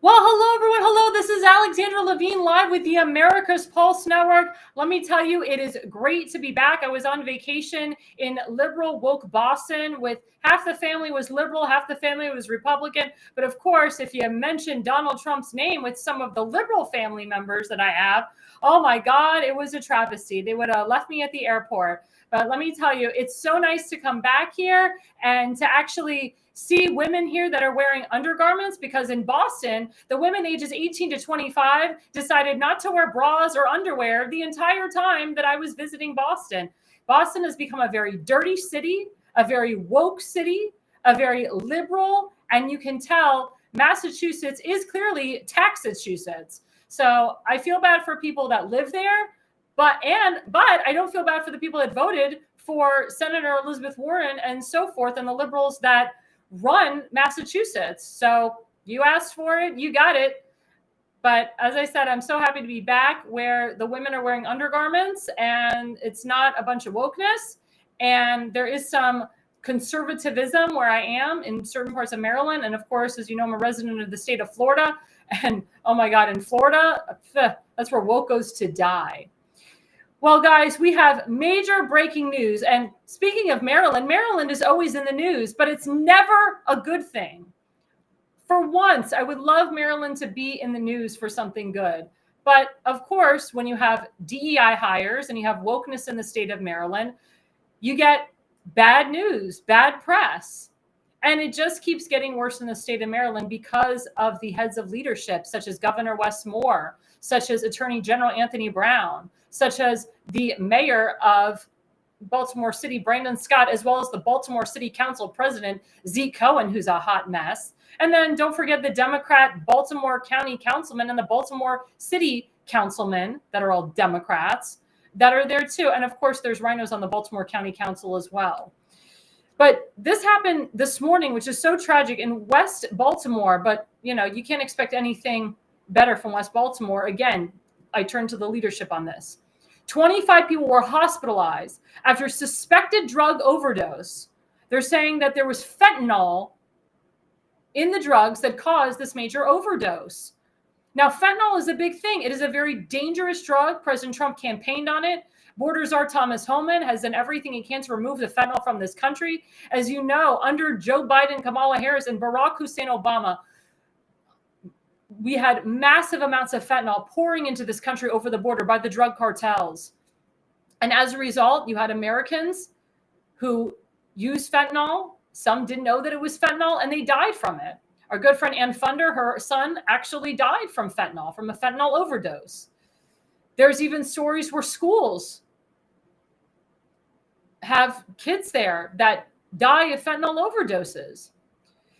Well, hello, everyone. Hello, this is Alexandra Levine live with the America's Pulse Network. Let me tell you, it is great to be back. I was on vacation in liberal woke Boston with half the family was liberal, half the family was Republican. But of course, if you mention Donald Trump's name with some of the liberal family members that I have, oh my God, it was a travesty. They would have left me at the airport. But let me tell you, it's so nice to come back here and to actually see women here that are wearing undergarments, because in Boston, the women ages 18 to 25 decided not to wear bras or underwear the entire time that I was visiting Boston. Boston has become a very dirty city, a very woke city, a very liberal, and you can tell Massachusetts is clearly Taxachusetts. So I feel bad for people that live there, but I don't feel bad for the people that voted for Senator Elizabeth Warren and so forth, and the liberals that run Massachusetts. So you asked for it, you got it. But as I said, I'm so happy to be back where the women are wearing undergarments and it's not a bunch of wokeness. And there is some conservatism where I am in certain parts of Maryland. And of course, as you know, I'm a resident of the state of Florida. And oh my God, in Florida, that's where woke goes to die. Well, guys, we have major breaking news. And speaking of Maryland, Maryland is always in the news, but it's never a good thing. For once, I would love Maryland to be in the news for something good. But of course, when you have DEI hires and you have wokeness in the state of Maryland, you get bad news, bad press. And it just keeps getting worse in the state of Maryland because of the heads of leadership, such as Governor Wes Moore, such as Attorney General Anthony Brown, such as the mayor of Baltimore City, Brandon Scott, as well as the Baltimore City Council president, Zeke Cohen, who's a hot mess. And then don't forget the Democrat Baltimore County Councilman and the Baltimore City Councilman that are all Democrats that are there too. And of course, there's rhinos on the Baltimore County Council as well. But this happened this morning, which is so tragic in West Baltimore. But, you know, you can't expect anything better from West Baltimore. Again, I turn to the leadership on this. 25 people were hospitalized after suspected drug overdose. They're saying that there was fentanyl in the drugs that caused this major overdose. Now, fentanyl is a big thing. It is a very dangerous drug. President Trump campaigned on it. Border czar Thomas Homan has done everything he can to remove the fentanyl from this country. As you know, under Joe Biden, Kamala Harris, and Barack Hussein Obama, we had massive amounts of fentanyl pouring into this country over the border by the drug cartels. And as a result, you had Americans who used fentanyl. Some didn't know that it was fentanyl, and they died from it. Our good friend Ann Funder, her son, actually died from a fentanyl overdose. There's even stories where schools have kids there that die of fentanyl overdoses.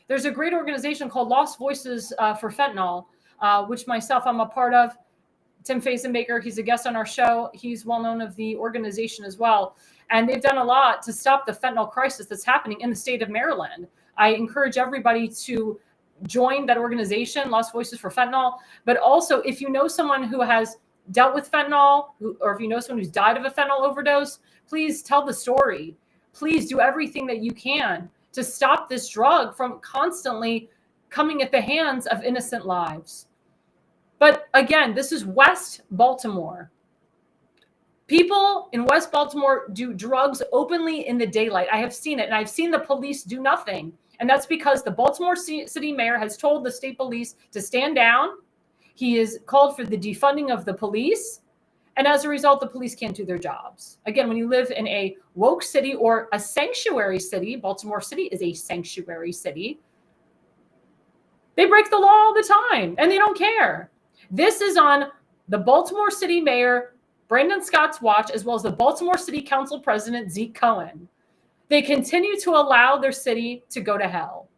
There's a great organization called Lost Voices for Fentanyl, which myself, I'm a part of. Tim Fazenbaker, he's a guest on our show. He's well known of the organization as well. And they've done a lot to stop the fentanyl crisis that's happening in the state of Maryland. I encourage everybody to join that organization, Lost Voices for Fentanyl. But also, if you know someone who has dealt with fentanyl, or if you know someone who's died of a fentanyl overdose, please tell the story. Please do everything that you can to stop this drug from constantly coming at the hands of innocent lives. But again, this is West Baltimore. People in West Baltimore do drugs openly in the daylight. I have seen it, and I've seen the police do nothing. And that's because the Baltimore City mayor has told the state police to stand down. He has called for the defunding of the police. And as a result, the police can't do their jobs. Again, when you live in a woke city or a sanctuary city, Baltimore City is a sanctuary city, they break the law all the time and they don't care. This is on the Baltimore City Mayor, Brandon Scott's watch, as well as the Baltimore City Council President, Zeke Cohen. They continue to allow their city to go to hell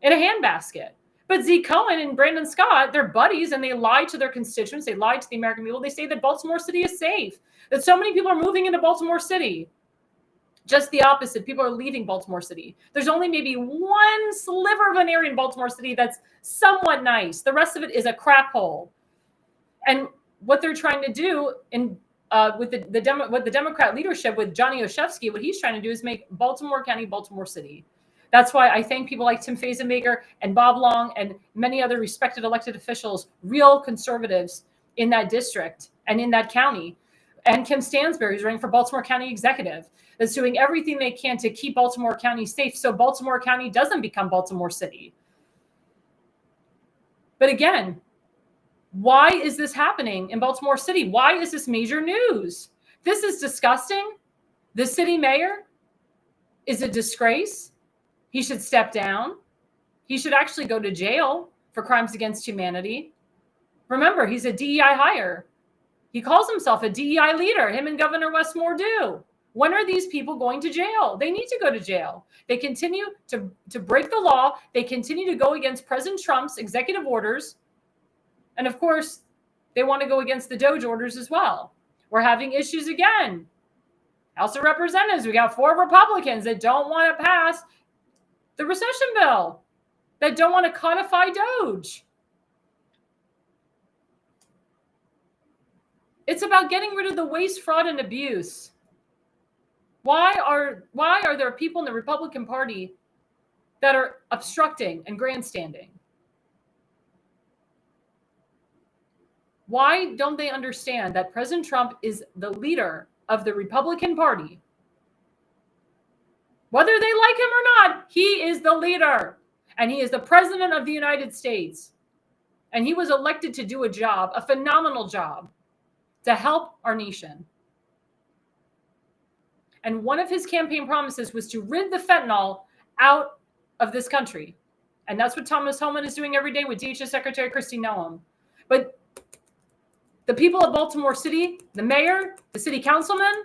in a handbasket. But Zeke Cohen and Brandon Scott, they're buddies, and they lie to their constituents. They lie to the American people. They say that Baltimore City is safe, that so many people are moving into Baltimore City. Just the opposite. People are leaving Baltimore City. There's only maybe one sliver of an area in Baltimore City that's somewhat nice. The rest of it is a crap hole. And what they're trying to do with the Democrat leadership, with Johnny Oshevsky, what he's trying to do is make Baltimore County Baltimore City. That's why I thank people like Tim Fazenmaker and Bob Long and many other respected elected officials, real conservatives in that district and in that county. And Kim Stansberry, who's running for Baltimore County Executive, that's doing everything they can to keep Baltimore County safe so Baltimore County doesn't become Baltimore City. But again, why is this happening in Baltimore City? Why is this major news? This is disgusting. The city mayor is a disgrace. He should step down. He should actually go to jail for crimes against humanity. Remember, he's a DEI hire. He calls himself a DEI leader. Him and Governor Westmore do. When are these people going to jail? They need to go to jail. They continue to break the law. They continue to go against President Trump's executive orders. And of course, they want to go against the Doge orders as well. We're having issues again. House of Representatives, we got 4 Republicans that don't want to pass the recession bill, that don't want to codify Doge. It's about getting rid of the waste, fraud, and abuse. Why are there people in the Republican Party that are obstructing and grandstanding? Why don't they understand that President Trump is the leader of the Republican Party? Whether they like him or not, he is the leader. And he is the president of the United States. And he was elected to do a job, a phenomenal job, to help our nation. And one of his campaign promises was to rid the fentanyl out of this country. And that's what Thomas Homan is doing every day with DHS Secretary Kristi Noem. But the people of Baltimore City, the mayor, the city councilman,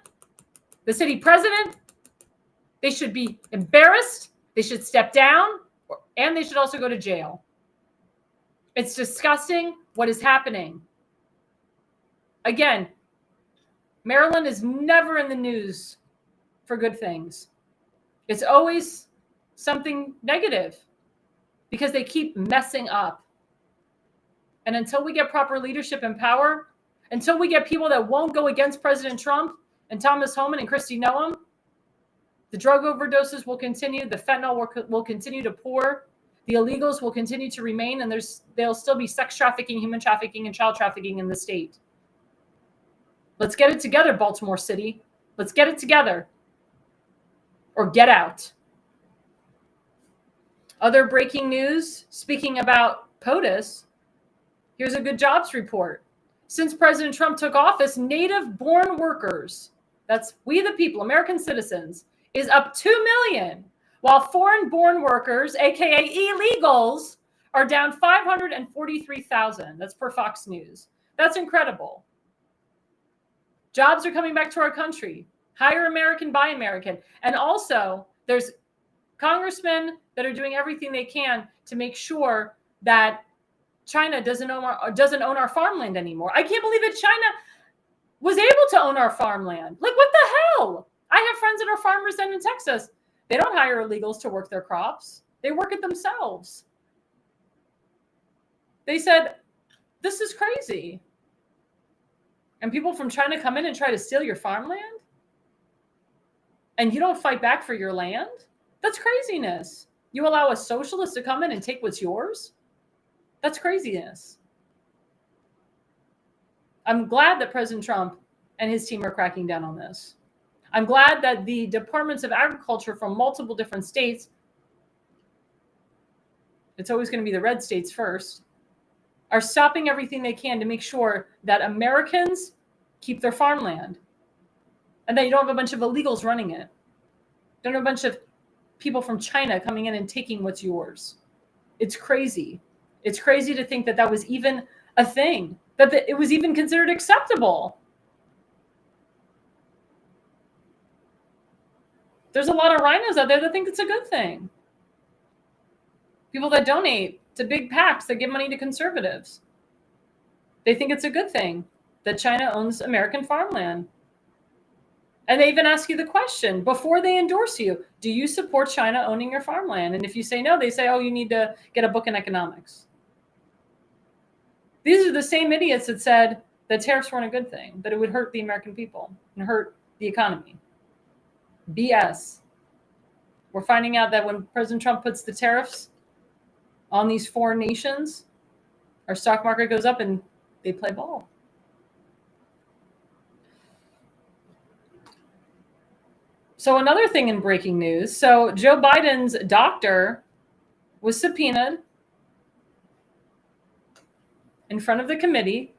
the city president, they should be embarrassed. They should step down, and they should also go to jail. It's disgusting what is happening. Again, Maryland is never in the news for good things. It's always something negative because they keep messing up. And until we get proper leadership and power, until we get people that won't go against President Trump and Thomas Homan and Kristi Noem, the drug overdoses will continue. The fentanyl will continue to pour. The illegals will continue to remain, and there'll still be sex trafficking, human trafficking, and child trafficking in the state. Let's get it together, Baltimore City. Let's get it together. Or get out. Other breaking news, speaking about POTUS, here's a good jobs report. Since President Trump took office, native-born workers, that's we the people, American citizens, is up 2 million, while foreign-born workers, aka illegals, are down 543,000. That's per Fox News. That's incredible. Jobs are coming back to our country. Hire American, buy American. And also, there's congressmen that are doing everything they can to make sure that China doesn't own our farmland anymore. I can't believe that China was able to own our farmland. Like, what the hell? I have friends that are farmers down in Texas. They don't hire illegals to work their crops. They work it themselves. They said, this is crazy. And people from China come in and try to steal your farmland? And you don't fight back for your land? That's craziness. You allow a socialist to come in and take what's yours? That's craziness. I'm glad that President Trump and his team are cracking down on this. I'm glad that the departments of agriculture from multiple different states, it's always going to be the red states first, are stopping everything they can to make sure that Americans keep their farmland and that you don't have a bunch of illegals running it. Don't have a bunch of people from China coming in and taking what's yours. It's crazy. It's crazy to think that that was even a thing, that it was even considered acceptable. There's a lot of rhinos out there that think it's a good thing. People that donate to big PACs that give money to conservatives. They think it's a good thing that China owns American farmland. And they even ask you the question before they endorse you, do you support China owning your farmland? And if you say no, they say, oh, you need to get a book in economics. These are the same idiots that said that tariffs weren't a good thing, that it would hurt the American people and hurt the economy. BS. We're finding out that when President Trump puts the tariffs on these foreign nations, our stock market goes up and they play ball. So another thing in breaking news. So Joe Biden's doctor was subpoenaed in front of the committee,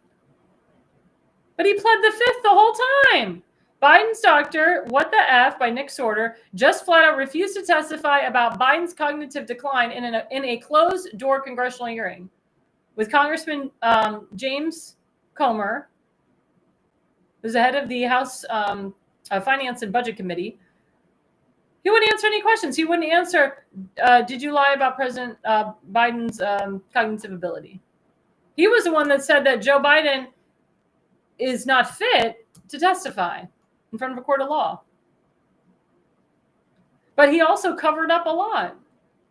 but he pled the fifth the whole time. Biden's doctor, What the F by Nick Sorter, just flat out refused to testify about Biden's cognitive decline in a closed-door congressional hearing with Congressman James Comer, who's the head of the House Finance and Budget Committee. He wouldn't answer any questions. He wouldn't answer, did you lie about President Biden's cognitive ability? He was the one that said that Joe Biden is not fit to testify in front of a court of law. But he also covered up a lot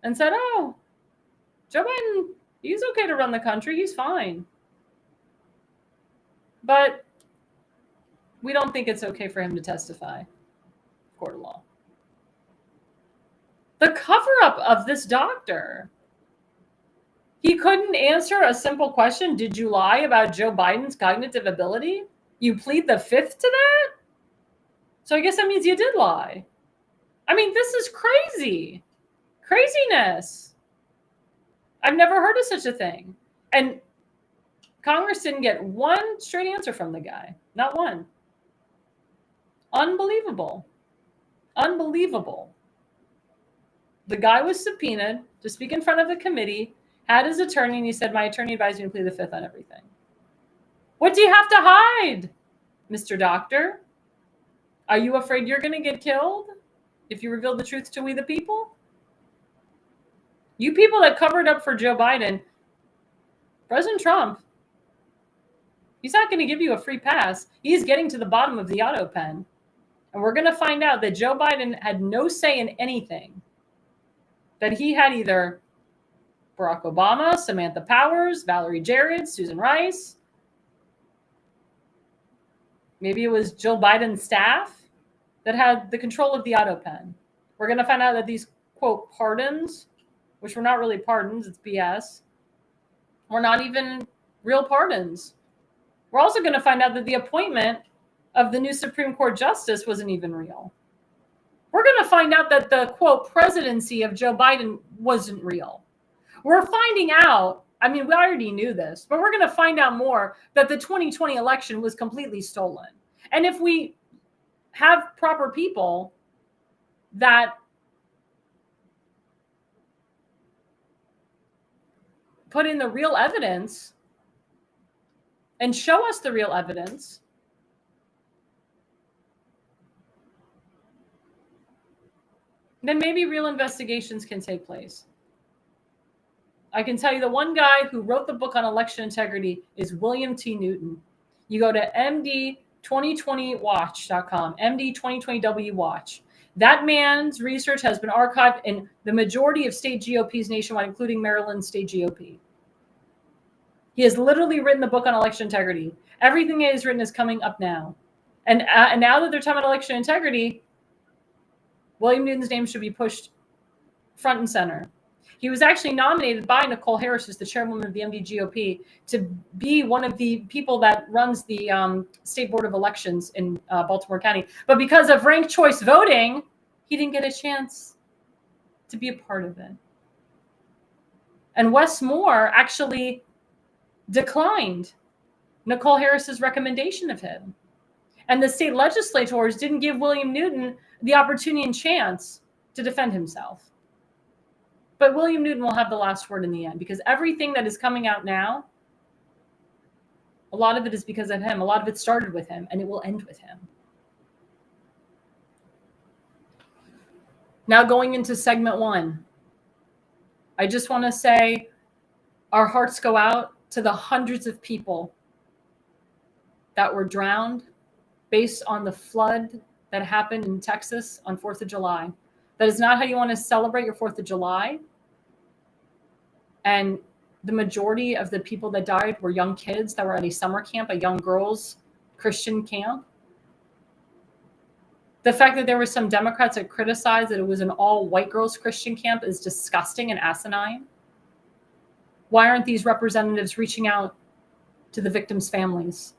and said, oh, Joe Biden, he's okay to run the country. He's fine. But we don't think it's okay for him to testify in court of law. The cover-up of this doctor, he couldn't answer a simple question. Did you lie about Joe Biden's cognitive ability? You plead the fifth to that? So I guess that means you did lie. I mean, this is crazy. Craziness. I've never heard of such a thing. And Congress didn't get one straight answer from the guy. Not one. Unbelievable. Unbelievable. The guy was subpoenaed to speak in front of the committee, had his attorney, and he said, my attorney advised me to plead the fifth on everything. What do you have to hide, Mr. Doctor? Are you afraid you're going to get killed if you reveal the truth to we the people? You people that covered up for Joe Biden, President Trump, he's not going to give you a free pass. He's getting to the bottom of the auto pen. And we're going to find out that Joe Biden had no say in anything. That he had either Barack Obama, Samantha Powers, Valerie Jarrett, Susan Rice. Maybe it was Joe Biden's staff that had the control of the auto pen. We're going to find out that these, quote, pardons, which were not really pardons, it's BS, were not even real pardons. We're also going to find out that the appointment of the new Supreme Court justice wasn't even real. We're going to find out that the, quote, presidency of Joe Biden wasn't real. We're finding out, I mean, we already knew this, but we're going to find out more that the 2020 election was completely stolen. And if we have proper people that put in the real evidence and show us the real evidence, then maybe real investigations can take place. I can tell you the one guy who wrote the book on election integrity is William T. Newton. You go to md2020watch.com, md2020w watch. That man's research has been archived in the majority of state GOPs nationwide, including Maryland State GOP. He has literally written the book on election integrity. Everything he has written is coming up now. And now that they're talking about election integrity, William Newton's name should be pushed front and center. He was actually nominated by Nicole Harris, who's the chairwoman of the MD GOP, to be one of the people that runs the State Board of Elections in Baltimore County. But because of ranked choice voting, he didn't get a chance to be a part of it. And Wes Moore actually declined Nicole Harris's recommendation of him. And the state legislators didn't give William Newton the opportunity and chance to defend himself. But William Newton will have the last word in the end, because everything that is coming out now A lot of it is because of him. A lot of it started with him, and it will end with him. Now going into segment 1, I just want to say our hearts go out to the hundreds of people that were drowned based on the flood that happened in Texas on 4th of July. That is not how you want to celebrate your 4th of July. And the majority of the people that died were young kids that were at a summer camp, a young girls' Christian camp. The fact that there were some Democrats that criticized that it was an all-white girls' Christian camp is disgusting and asinine. Why aren't these representatives reaching out to the victims' families?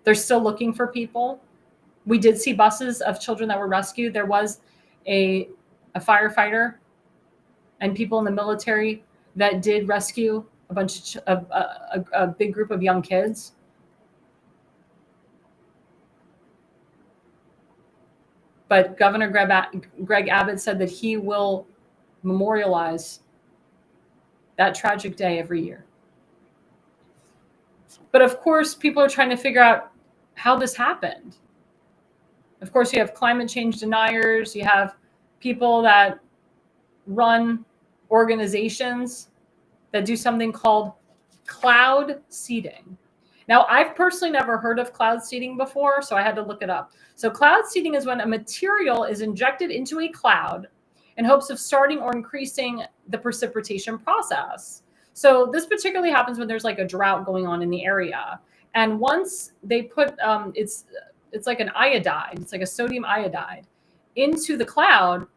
They're still looking for people. We did see buses of children that were rescued. There was a firefighter and people in the military that did rescue a bunch of a big group of young kids. But Governor Greg Abbott said that he will memorialize that tragic day every year. But of course, people are trying to figure out how this happened. Of course, you have climate change deniers. You have people that run organizations that do something called cloud seeding. Now, I've personally never heard of cloud seeding before, so I had to look it up. So cloud seeding is when a material is injected into a cloud in hopes of starting or increasing the precipitation process. So this particularly happens when there's like a drought going on in the area. And once they put, it's like an iodide, it's like a sodium iodide into the cloud,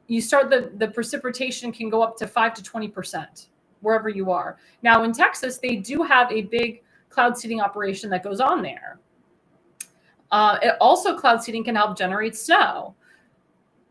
you start the precipitation can go up to 5 to 20% wherever you are. Now in Texas, they do have a big cloud seeding operation that goes on there. Also, cloud seeding can help generate snow.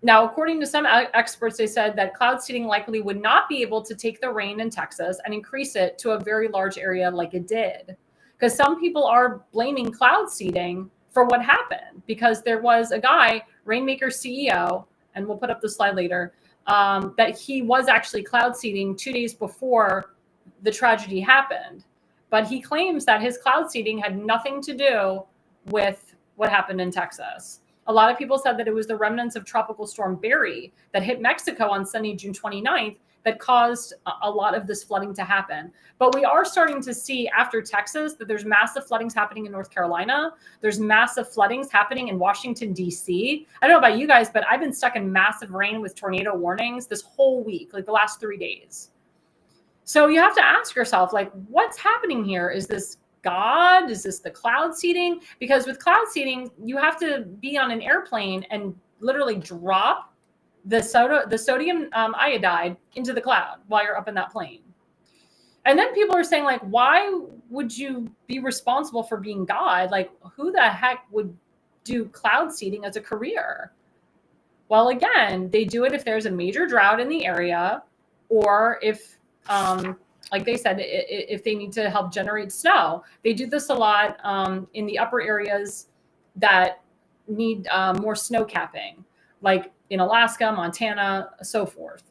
Now, according to some experts, they said that cloud seeding likely would not be able to take the rain in Texas and increase it to a very large area like it did. Because some people are blaming cloud seeding for what happened, because there was a guy, Rainmaker CEO, and we'll put up the slide later, that he was actually cloud seeding 2 days before the tragedy happened. But he claims that his cloud seeding had nothing to do with what happened in Texas. A lot of people said that it was the remnants of Tropical Storm Barry that hit Mexico on Sunday, June 29th, that caused a lot of this flooding to happen. But we are starting to see after Texas that there's massive floodings happening in North Carolina. There's massive floodings happening in Washington, D.C. I don't know about you guys, but I've been stuck in massive rain with tornado warnings this whole week, like the last 3 days. So you have to ask yourself, like, what's happening here? Is this God? Is this the cloud seeding? Because with cloud seeding, you have to be on an airplane and literally drop the sodium iodide into the cloud while you're up in that plane. And then people are saying, like, why would you be responsible for being God? Like, who the heck would do cloud seeding as a career? Well, again, they do it if there's a major drought in the area, or if like they said, if they need to help generate snow. They do this a lot in the upper areas that need more snow capping, like in Alaska, Montana, so forth.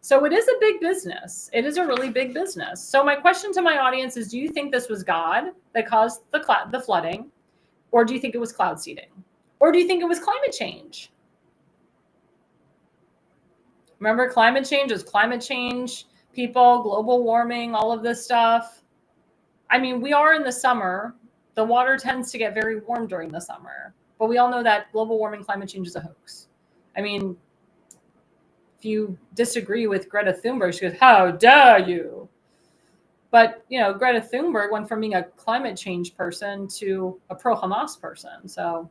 So it is a big business. It is a really big business. So my question to my audience is, do you think this was God that caused the flooding? Or do you think it was cloud seeding? Or do you think it was climate change? Remember, climate change is climate change. People, global warming, all of this stuff. I mean, we are in the summer. The water tends to get very warm during the summer. But we all know that global warming, climate change is a hoax. I mean, if you disagree with Greta Thunberg, she goes, how dare you? But, you know, Greta Thunberg went from being a climate change person to a pro-Hamas person. So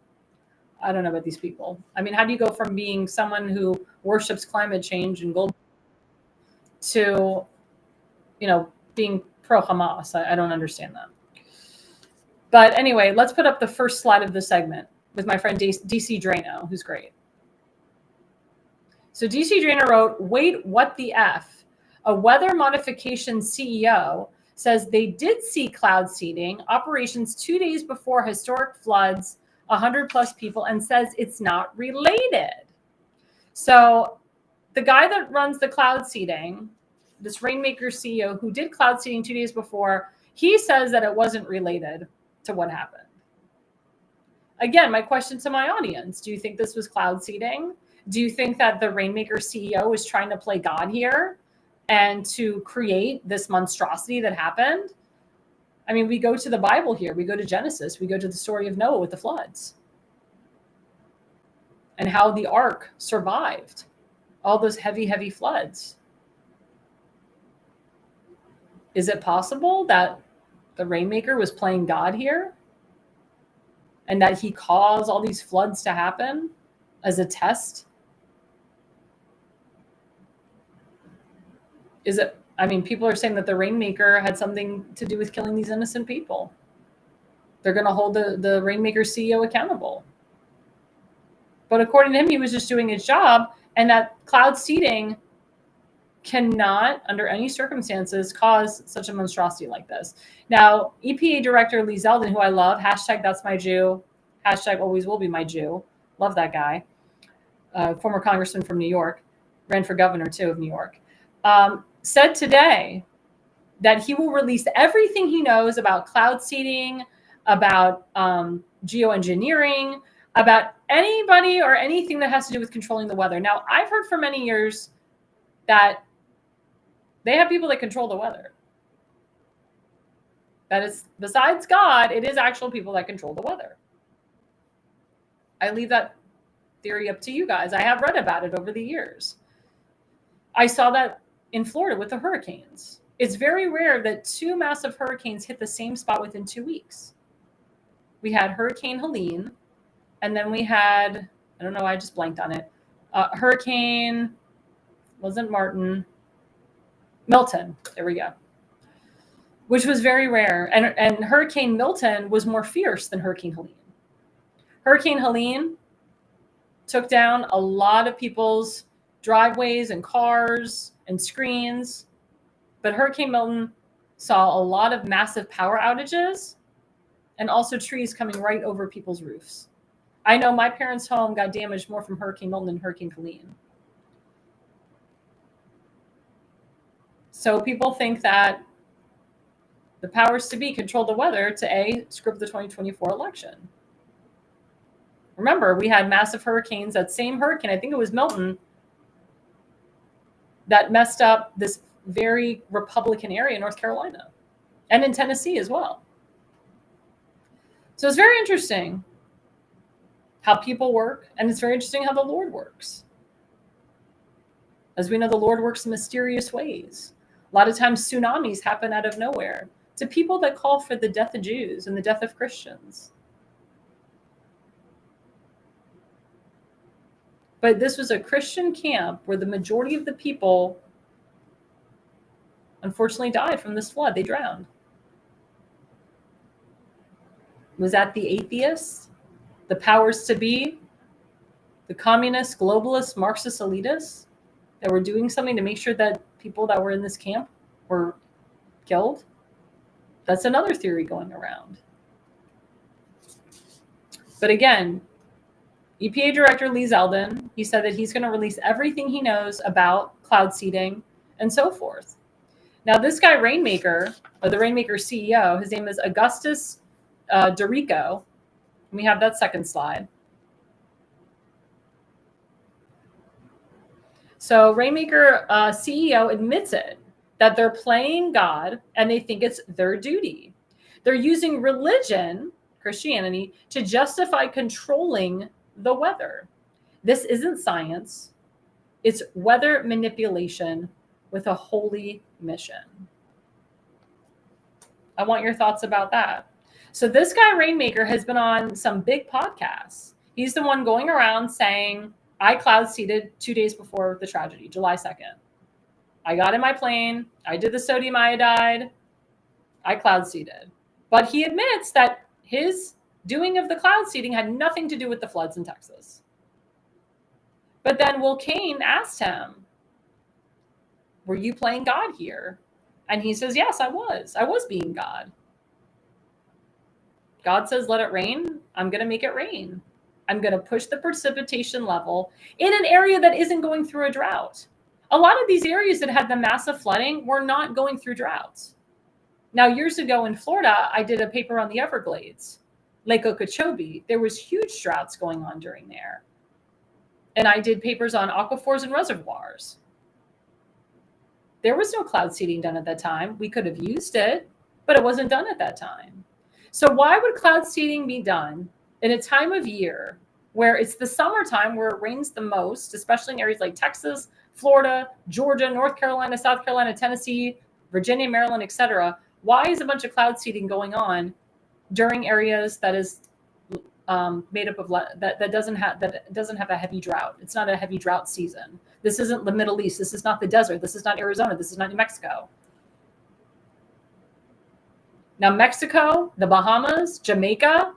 I don't know about these people. I mean, how do you go from being someone who worships climate change and global to, you know, being pro-Hamas? I don't understand that. But anyway, let's put up the first slide of the segment with my friend DC Drano, who's great. So DC Drano wrote, wait, what the F? A weather modification CEO says they did see cloud seeding operations 2 days before historic floods, 100 plus people, and says it's not related. So the guy that runs the cloud seeding, this Rainmaker CEO who did cloud seeding 2 days before, He says that it wasn't related to what happened. Again, my question to my audience, do you think this was cloud seeding? Do you think that the Rainmaker CEO is trying to play God here and to create this monstrosity that happened? I mean, we go to the Bible here. We go to Genesis. We go to the story of Noah with the floods and how the ark survived all those heavy, heavy floods. Is it possible that the Rainmaker was playing God here and that he caused all these floods to happen as a test? Is it, I mean, people are saying that the Rainmaker had something to do with killing these innocent people. They're going to hold the Rainmaker CEO accountable. But according to him, he was just doing his job, and that cloud seeding cannot, under any circumstances, cause such a monstrosity like this. Now, EPA Director Lee Zeldin, who I love, hashtag that's my Jew, hashtag always will be my Jew. Love that guy. Former congressman from New York, ran for governor too of New York, said today that he will release everything he knows about cloud seeding, about geoengineering, about anybody or anything that has to do with controlling the weather. Now, I've heard for many years that they have people that control the weather. That is, besides God, it is actual people that control the weather. I leave that theory up to you guys. I have read about it over the years. I saw that in Florida with the hurricanes. It's very rare that two massive hurricanes hit the same spot within 2 weeks. We had Hurricane Helene, and then we had, I don't know why I just blanked on it, Hurricane, wasn't Martin, Milton, there we go, which was very rare. And Hurricane Milton was more fierce than Hurricane Helene. Hurricane Helene took down a lot of people's driveways and cars and screens, but Hurricane Milton saw a lot of massive power outages and also trees coming right over people's roofs. I know my parents' home got damaged more from Hurricane Milton than Hurricane Helene. So people think that the powers to be control the weather to script the 2024 election. Remember, we had massive hurricanes, that same hurricane, I think it was Milton, that messed up this very Republican area in North Carolina and in Tennessee as well. So it's very interesting how people work, and it's very interesting how the Lord works. As we know, the Lord works in mysterious ways. A lot of times tsunamis happen out of nowhere to people that call for the death of Jews and the death of Christians. But this was a Christian camp where the majority of the people unfortunately died from this flood. They drowned. Was that the atheists, the powers to be, the communists, globalists, Marxist elitists that were doing something to make sure that people that were in this camp were killed? That's another theory going around. But again, EPA Director Lee Zeldin, he said that he's going to release everything he knows about cloud seeding and so forth. Now, this guy, Rainmaker, or the Rainmaker CEO, his name is Augustus Dorico. We have that second slide. So Rainmaker CEO admits it, that they're playing God and they think it's their duty. They're using religion, Christianity, to justify controlling the weather. This isn't science. It's weather manipulation with a holy mission. I want your thoughts about that. So this guy, Rainmaker, has been on some big podcasts. He's the one going around saying, I cloud seeded 2 days before the tragedy, July 2nd. I got in my plane. I did the sodium iodide. I cloud seeded. But he admits that his doing of the cloud seeding had nothing to do with the floods in Texas. But then Will Cain asked him, were you playing God here? And he says, yes, I was. I was being God. God says, let it rain. I'm going to make it rain. I'm going to push the precipitation level in an area that isn't going through a drought. A lot of these areas that had the massive flooding were not going through droughts. Now, years ago in Florida, I did a paper on the Everglades, Lake Okeechobee. There was huge droughts going on during there. And I did papers on aquifers and reservoirs. There was no cloud seeding done at that time. We could have used it, but it wasn't done at that time. So why would cloud seeding be done in a time of year where it's the summertime, where it rains the most, especially in areas like Texas, Florida, Georgia, North Carolina, South Carolina, Tennessee, Virginia, Maryland, etc.? Why is a bunch of cloud seeding going on during areas that is made up of that doesn't have a heavy drought? It's not a heavy drought season. This isn't the Middle East. This is not the desert. This is not Arizona. This is not New Mexico. Now, Mexico, the Bahamas, Jamaica,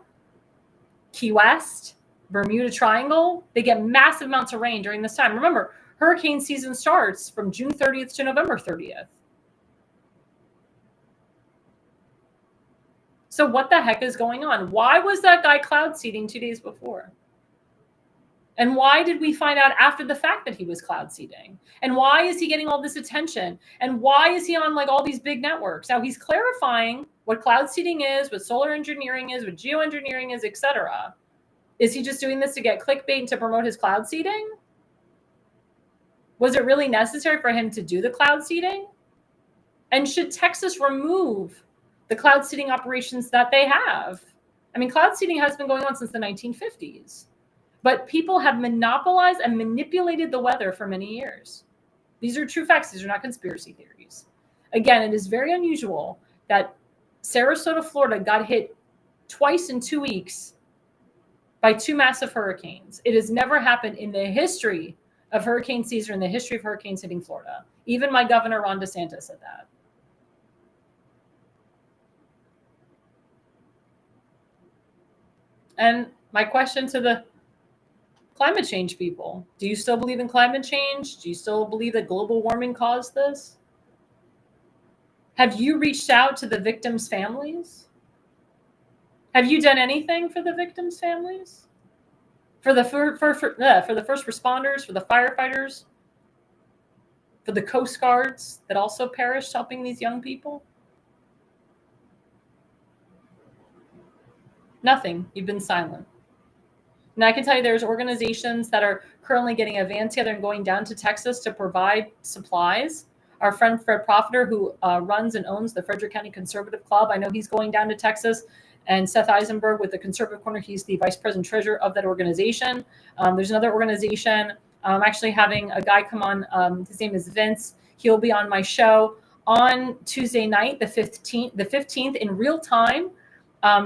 Key West, Bermuda Triangle, they get massive amounts of rain during this time. Remember, hurricane season starts from June 30th to November 30th. So what the heck is going on? Why was that guy cloud seeding 2 days before? And why did we find out after the fact that he was cloud seeding? And why is he getting all this attention? And why is he on like all these big networks? Now he's clarifying what cloud seeding is, what solar engineering is, what geoengineering is, etc. Is he just doing this to get clickbait and to promote his cloud seeding? Was it really necessary for him to do the cloud seeding? And should Texas remove the cloud seeding operations that they have? I mean, cloud seeding has been going on since the 1950s. But people have monopolized and manipulated the weather for many years. These are true facts. These are not conspiracy theories. Again, it is very unusual that Sarasota, Florida got hit twice in 2 weeks by two massive hurricanes. It has never happened in the history of hurricane season, in the history of hurricanes hitting Florida. Even my governor, Ron DeSantis, said that. And my question to the climate change people: do you still believe in climate change? Do you still believe that global warming caused this? Have you reached out to the victims' families? Have you done anything for the victims' families? For the first responders, for the firefighters, for the Coast Guards that also perished helping these young people? Nothing. You've been silent. And I can tell you there's organizations that are currently getting a van together and going down to Texas to provide supplies. Our friend Fred Profiter, who runs and owns the Frederick County Conservative Club, I know he's going down to Texas. And Seth Eisenberg with the Conservative Corner, he's the vice president treasurer of that organization. There's another organization. I'm actually having a guy come on. His name is Vince. He'll be on my show on Tuesday night, the 15th in real time,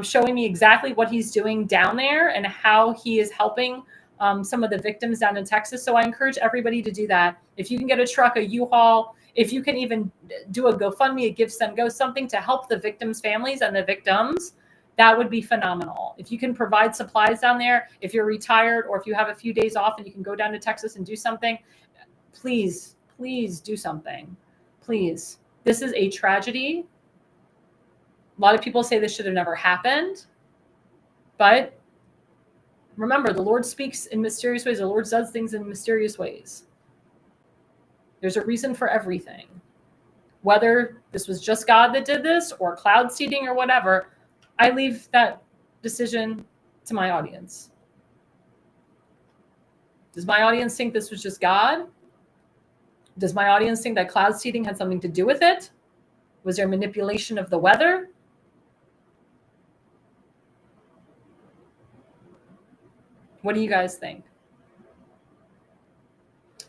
showing me exactly what he's doing down there and how he is helping some of the victims down in Texas. So I encourage everybody to do that. If you can get a truck, a U-Haul, if you can even do a GoFundMe, a Give, Send, Go, something to help the victims' families and the victims, that would be phenomenal. If you can provide supplies down there, if you're retired or if you have a few days off and you can go down to Texas and do something, please, please do something. Please. This is a tragedy. A lot of people say this should have never happened. But remember, the Lord speaks in mysterious ways. The Lord does things in mysterious ways. There's a reason for everything. Whether this was just God that did this or cloud seeding or whatever, I leave that decision to my audience. Does my audience think this was just God? Does my audience think that cloud seeding had something to do with it? Was there manipulation of the weather? What do you guys think?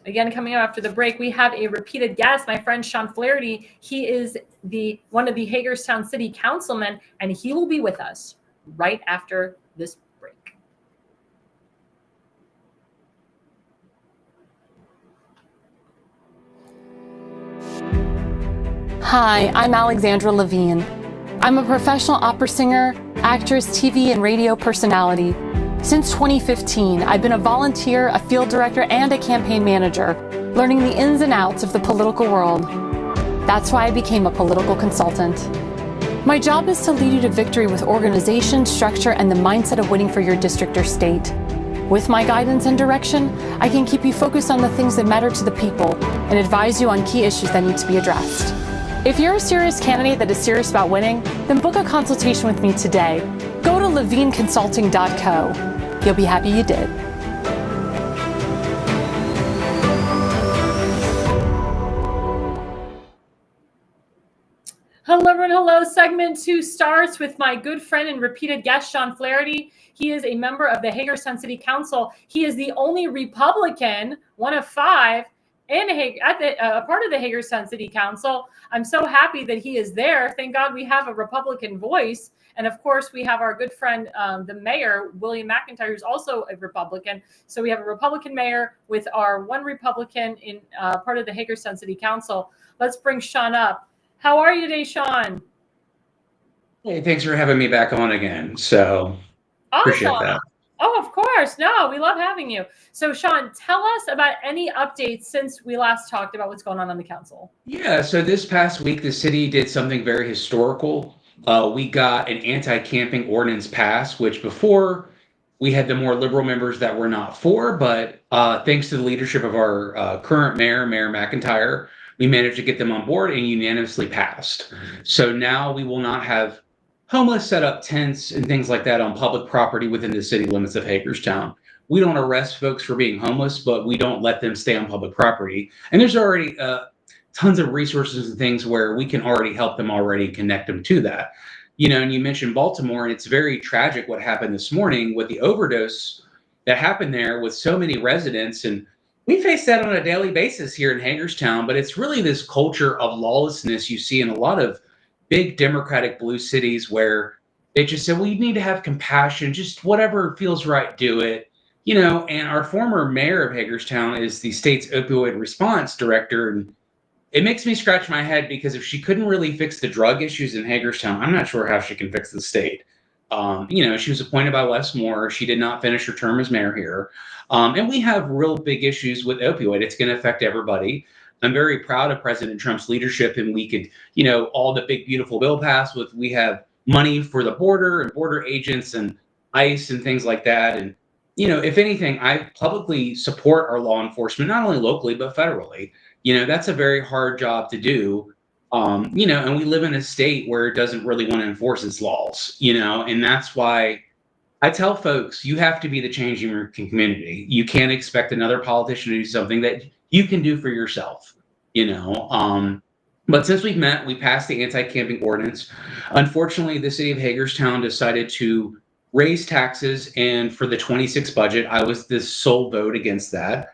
Again, coming up after the break, we have a repeated guest, my friend Sean Flaherty. He is one of the Hagerstown City Councilmen, and he will be with us right after this break. Hi, I'm Alexandra Levine. I'm a professional opera singer, actress, TV, and radio personality. Since 2015, I've been a volunteer, a field director, and a campaign manager, learning the ins and outs of the political world. That's why I became a political consultant. My job is to lead you to victory with organization, structure, and the mindset of winning for your district or state. With my guidance and direction, I can keep you focused on the things that matter to the people and advise you on key issues that need to be addressed. If you're a serious candidate that is serious about winning, then book a consultation with me today. Go to levineconsulting.co. You'll be happy you did. Hello, everyone. Hello. Segment 2 starts with my good friend and repeated guest, Sean Flaherty. He is a member of the Hagerstown City Council. He is the only Republican, one of 5, and a part of the Hagerstown City Council. I'm so happy that he is there. Thank God we have a Republican voice. And of course, we have our good friend, the mayor, William McIntyre, who's also a Republican. So we have a Republican mayor with our one Republican in part of the Hagerstown City Council. Let's bring Sean up. How are you today, Sean? Hey, thanks for having me back on again. So appreciate that. Oh, of course. No, we love having you. So, Sean, tell us about any updates since we last talked about what's going on the council. Yeah, so this past week, the city did something very historical. We got an anti-camping ordinance passed, which before we had the more liberal members that were not for, but thanks to the leadership of our current mayor, Mayor McIntyre, we managed to get them on board and unanimously passed. So now we will not have homeless set up tents and things like that on public property within the city limits of Hagerstown. We don't arrest folks for being homeless, but we don't let them stay on public property. And there's already tons of resources and things where we can already help them already connect them to that. You know, and you mentioned Baltimore, and it's very tragic what happened this morning with the overdose that happened there with so many residents. And we face that on a daily basis here in Hagerstown, but it's really this culture of lawlessness you see in a lot of big Democratic blue cities where they just said, well, you need to have compassion, just whatever feels right, do it. You know, and our former mayor of Hagerstown is the state's opioid response director. And it makes me scratch my head because if she couldn't really fix the drug issues in Hagerstown, I'm not sure how she can fix the state. You know, she was appointed by Les Moore. She did not finish her term as mayor here. And we have real big issues with opioid. It's going to affect everybody. I'm very proud of President Trump's leadership, and we could, you know, all the big, beautiful bill passed with, we have money for the border and border agents and ICE and things like that. And, you know, if anything, I publicly support our law enforcement, not only locally, but federally. You know, that's a very hard job to do. You know, and we live in a state where it doesn't really want to enforce its laws, you know, and that's why I tell folks, you have to be the change in your community. You can't expect another politician to do something that you can do for yourself, you know. But since we've met, we passed the anti-camping ordinance. Unfortunately, the city of Hagerstown decided to raise taxes, and for the 26 budget, I was the sole vote against that.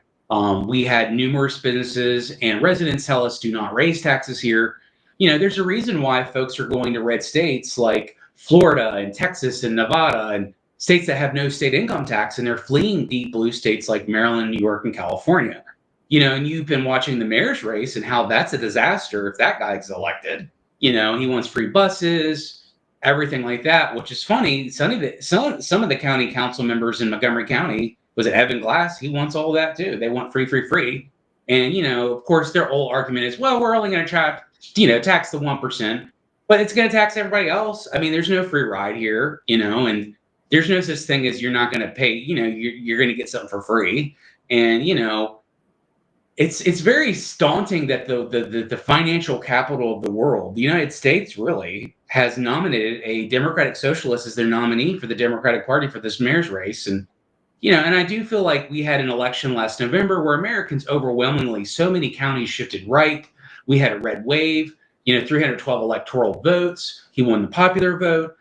We had numerous businesses and residents tell us do not raise taxes here. You know, there's a reason why folks are going to red states like Florida and Texas and Nevada and states that have no state income tax, and they're fleeing deep blue states like Maryland, New York, and California. You know, and you've been watching the mayor's race and how that's a disaster if that guy's elected. You know, he wants free buses, everything like that, which is funny. Some of the county council members in Montgomery County, was it Evan Glass? He wants all that too. They want free. And, you know, of course, their whole argument is, well, we're only going to try, you know, tax the 1%, but it's going to tax everybody else. I mean, there's no free ride here, you know, and there's no such thing as you're not going to pay, you know, you're going to get something for free. And, you know, it's very daunting that the financial capital of the world, the United States, really has nominated a Democratic socialist as their nominee for the Democratic Party for this mayor's race. And, you know, and I do feel like we had an election last November where Americans overwhelmingly, so many counties shifted right. We had a red wave, you know, 312 electoral votes. He won the popular vote.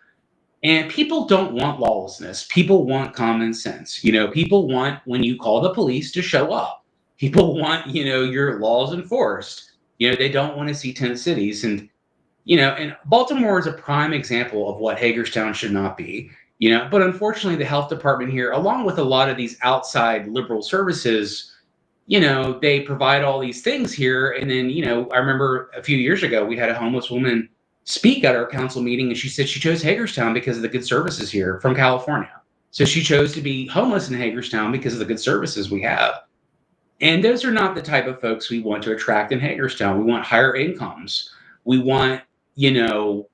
And people don't want lawlessness. People want common sense. You know, people want, when you call the police, to show up. People want, you know, your laws enforced. You know, they don't want to see tent cities. And, you know, and Baltimore is a prime example of what Hagerstown should not be. You know, but unfortunately, the health department here, along with a lot of these outside liberal services, you know, they provide all these things here. And then, you know, I remember a few years ago, we had a homeless woman speak at our council meeting, and she said she chose Hagerstown because of the good services here from California. So she chose to be homeless in Hagerstown because of the good services we have. And those are not the type of folks we want to attract in Hagerstown. We want higher incomes. We want, you know,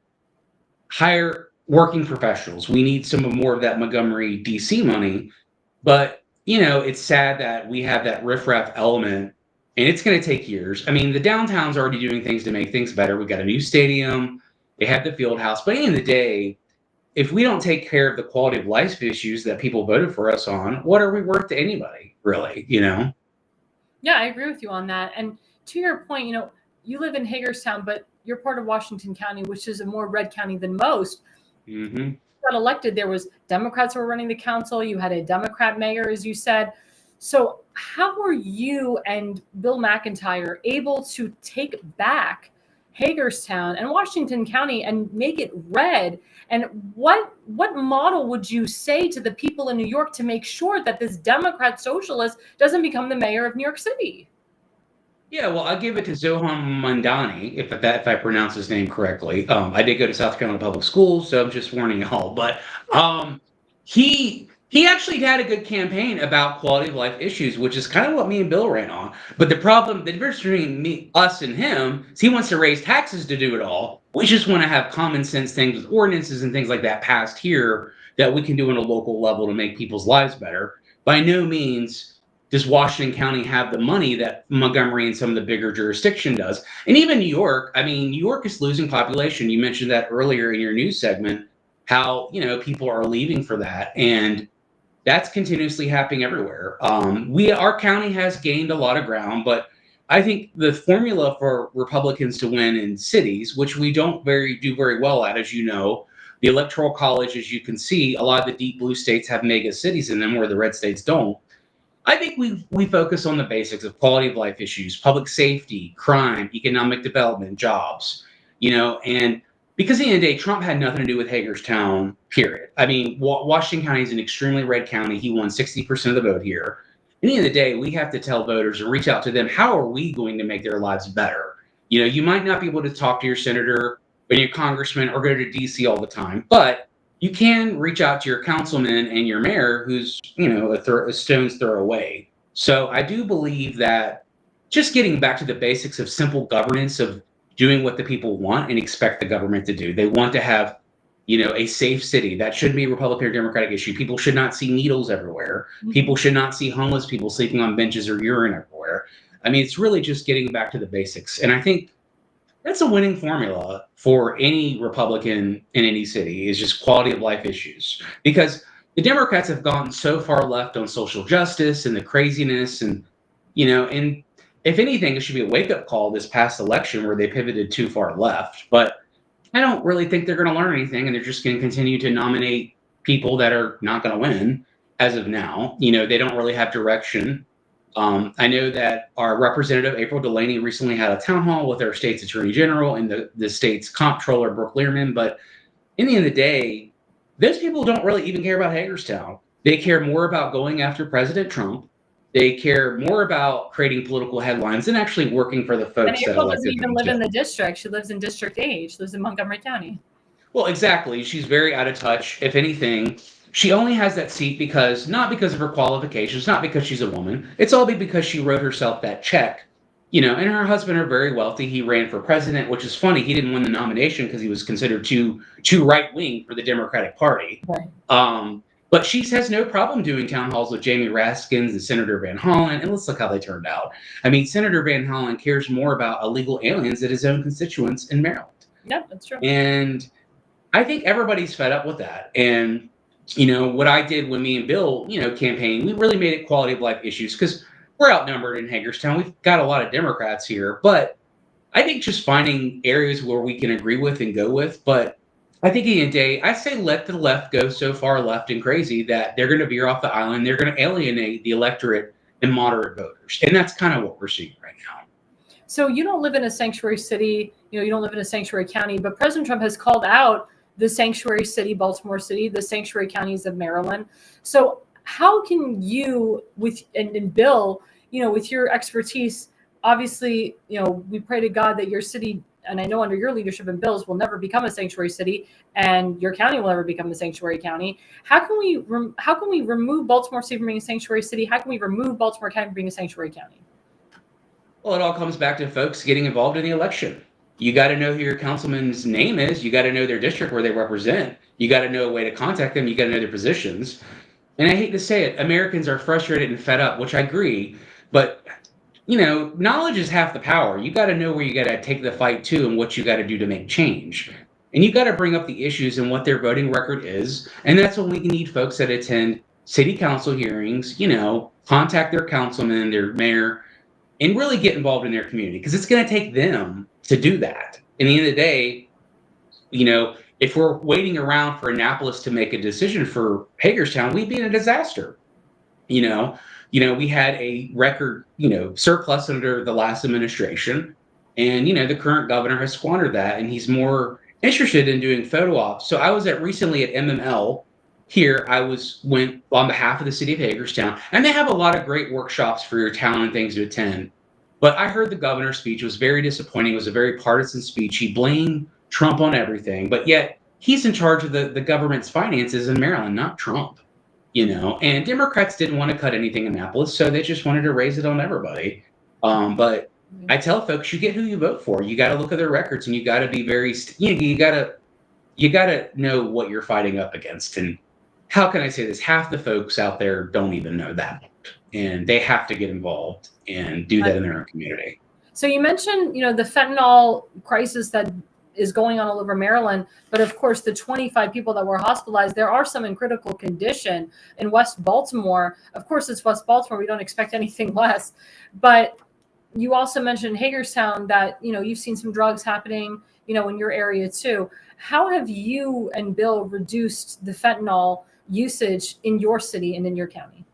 higher working professionals. We need some more of that Montgomery, DC money. But, you know, it's sad that we have that riffraff element and it's going to take years. I mean, the downtown's already doing things to make things better. We've got a new stadium. They have the field house. But at the end of the day, if we don't take care of the quality of life issues that people voted for us on, what are we worth to anybody, really, Yeah, I agree with you on that. And to your point, you live in Hagerstown, but you're part of Washington County, which is a more red county than most. Mm-hmm. Got elected, there was Democrats who were running the council. You had a Democrat mayor, as you said. So how were you and Bill McIntyre able to take back Hagerstown and Washington County and make it red? And what model would you say to the people in New York to make sure that this Democrat socialist doesn't become the mayor of New York City? Yeah, well, I'll give it to Zohan Mandani, if I pronounce his name correctly. I did go to South Carolina Public Schools, so I'm just warning y'all. But he actually had a good campaign about quality of life issues, which is kind of what me and Bill ran on. But the difference between us and him is he wants to raise taxes to do it all. We just want to have common sense things with ordinances and things like that passed here that we can do on a local level to make people's lives better. By no means does Washington County have the money that Montgomery and some of the bigger jurisdiction does. And even New York, I mean, New York is losing population. You mentioned that earlier in your news segment, how, people are leaving for that. And that's continuously happening everywhere. Our county has gained a lot of ground, but I think the formula for Republicans to win in cities, which we don't do very well at, as you know, the Electoral College, as you can see, a lot of the deep blue states have mega cities in them where the red states don't. I think we focus on the basics of quality of life issues, public safety, crime, economic development, jobs, and because at the end of the day, Trump had nothing to do with Hagerstown, period. I mean, Washington County is an extremely red county. He won 60% of the vote here. At the end of the day, we have to tell voters and reach out to them, how are we going to make their lives better? You might not be able to talk to your senator or your congressman or go to D.C. all the time, but you can reach out to your councilman and your mayor who's, a stone's throw away. So I do believe that just getting back to the basics of simple governance, of doing what the people want and expect the government to do. They want to have, a safe city. That shouldn't be a Republican or Democratic issue. People should not see needles everywhere. Mm-hmm. People should not see homeless people sleeping on benches or urine everywhere. I mean, it's really just getting back to the basics. And I think that's a winning formula for any Republican in any city, is just quality of life issues. Because the Democrats have gone so far left on social justice and the craziness and if anything, it should be a wake-up call this past election where they pivoted too far left. But I don't really think they're going to learn anything, and they're just going to continue to nominate people that are not going to win as of now. They don't really have direction. I know that our representative, April Delaney, recently had a town hall with our state's attorney general and the state's comptroller, Brooke Learman. But in the end of the day, those people don't really even care about Hagerstown. They care more about going after President Trump. They care more about creating political headlines than actually working for the folks that elected them. And April doesn't even live in the district. She lives in District 8. She lives in Montgomery County. Well, exactly. She's very out of touch. If anything, she only has that seat not because of her qualifications, not because she's a woman. It's all because she wrote herself that check. And her husband are very wealthy. He ran for president, which is funny. He didn't win the nomination because he was considered too right-wing for the Democratic Party. Right. But she has no problem doing town halls with Jamie Raskins and Senator Van Hollen, and let's look how they turned out. I mean, Senator Van Hollen cares more about illegal aliens than his own constituents in Maryland. Yeah, that's true. And I think everybody's fed up with that. And, what I did when me and Bill, campaigned, we really made it quality of life issues because we're outnumbered in Hagerstown. We've got a lot of Democrats here, but I think just finding areas where we can agree with and go with, but I think at the end of the day, I say let the left go so far left and crazy that they're going to veer off the island. They're going to alienate the electorate and moderate voters. And that's kind of what we're seeing right now. So you don't live in a sanctuary city, you don't live in a sanctuary county, but President Trump has called out the sanctuary city, Baltimore City, the sanctuary counties of Maryland. So how can you, and Bill, with your expertise, obviously, we pray to God that your city, and I know under your leadership and Bill's, will never become a sanctuary city, and your county will never become a sanctuary county. How can we remove Baltimore City from being a sanctuary city? How can we remove Baltimore County from being a sanctuary county? Well, it all comes back to folks getting involved in the election. You got to know who your councilman's name is. You got to know their district where they represent. You got to know a way to contact them. You got to know their positions. And I hate to say it, Americans are frustrated and fed up, which I agree. But knowledge is half the power. You got to know where you got to take the fight to and what you got to do to make change. And you got to bring up the issues and what their voting record is. And that's when we need folks that attend city council hearings, contact their councilman, their mayor, and really get involved in their community, because it's going to take them to do that. In the end of the day, if we're waiting around for Annapolis to make a decision for Hagerstown, we'd be in a disaster. We had a record, surplus under the last administration, and the current governor has squandered that, and he's more interested in doing photo ops. So I was recently at MML here. I went on behalf of the city of Hagerstown, and they have a lot of great workshops for your town and things to attend. But I heard the governor's speech. It was very disappointing. It was a very partisan speech. He blamed Trump on everything, but yet he's in charge of the government's finances in Maryland, not Trump. And Democrats didn't want to cut anything in Annapolis, so they just wanted to raise it on everybody. But I tell folks, you get who you vote for. You got to look at their records, and you got to be very, you got to know what you're fighting up against. And how can I say this? Half the folks out there don't even know that, and they have to get involved and do that in their own community. So you mentioned, the fentanyl crisis that is going on all over Maryland, but of course the 25 people that were hospitalized, there are some in critical condition in West Baltimore. Of course, it's West Baltimore. We don't expect anything less, but you also mentioned Hagerstown that, you've seen some drugs happening, in your area too. How have you and Bill reduced the fentanyl usage in your city and in your county?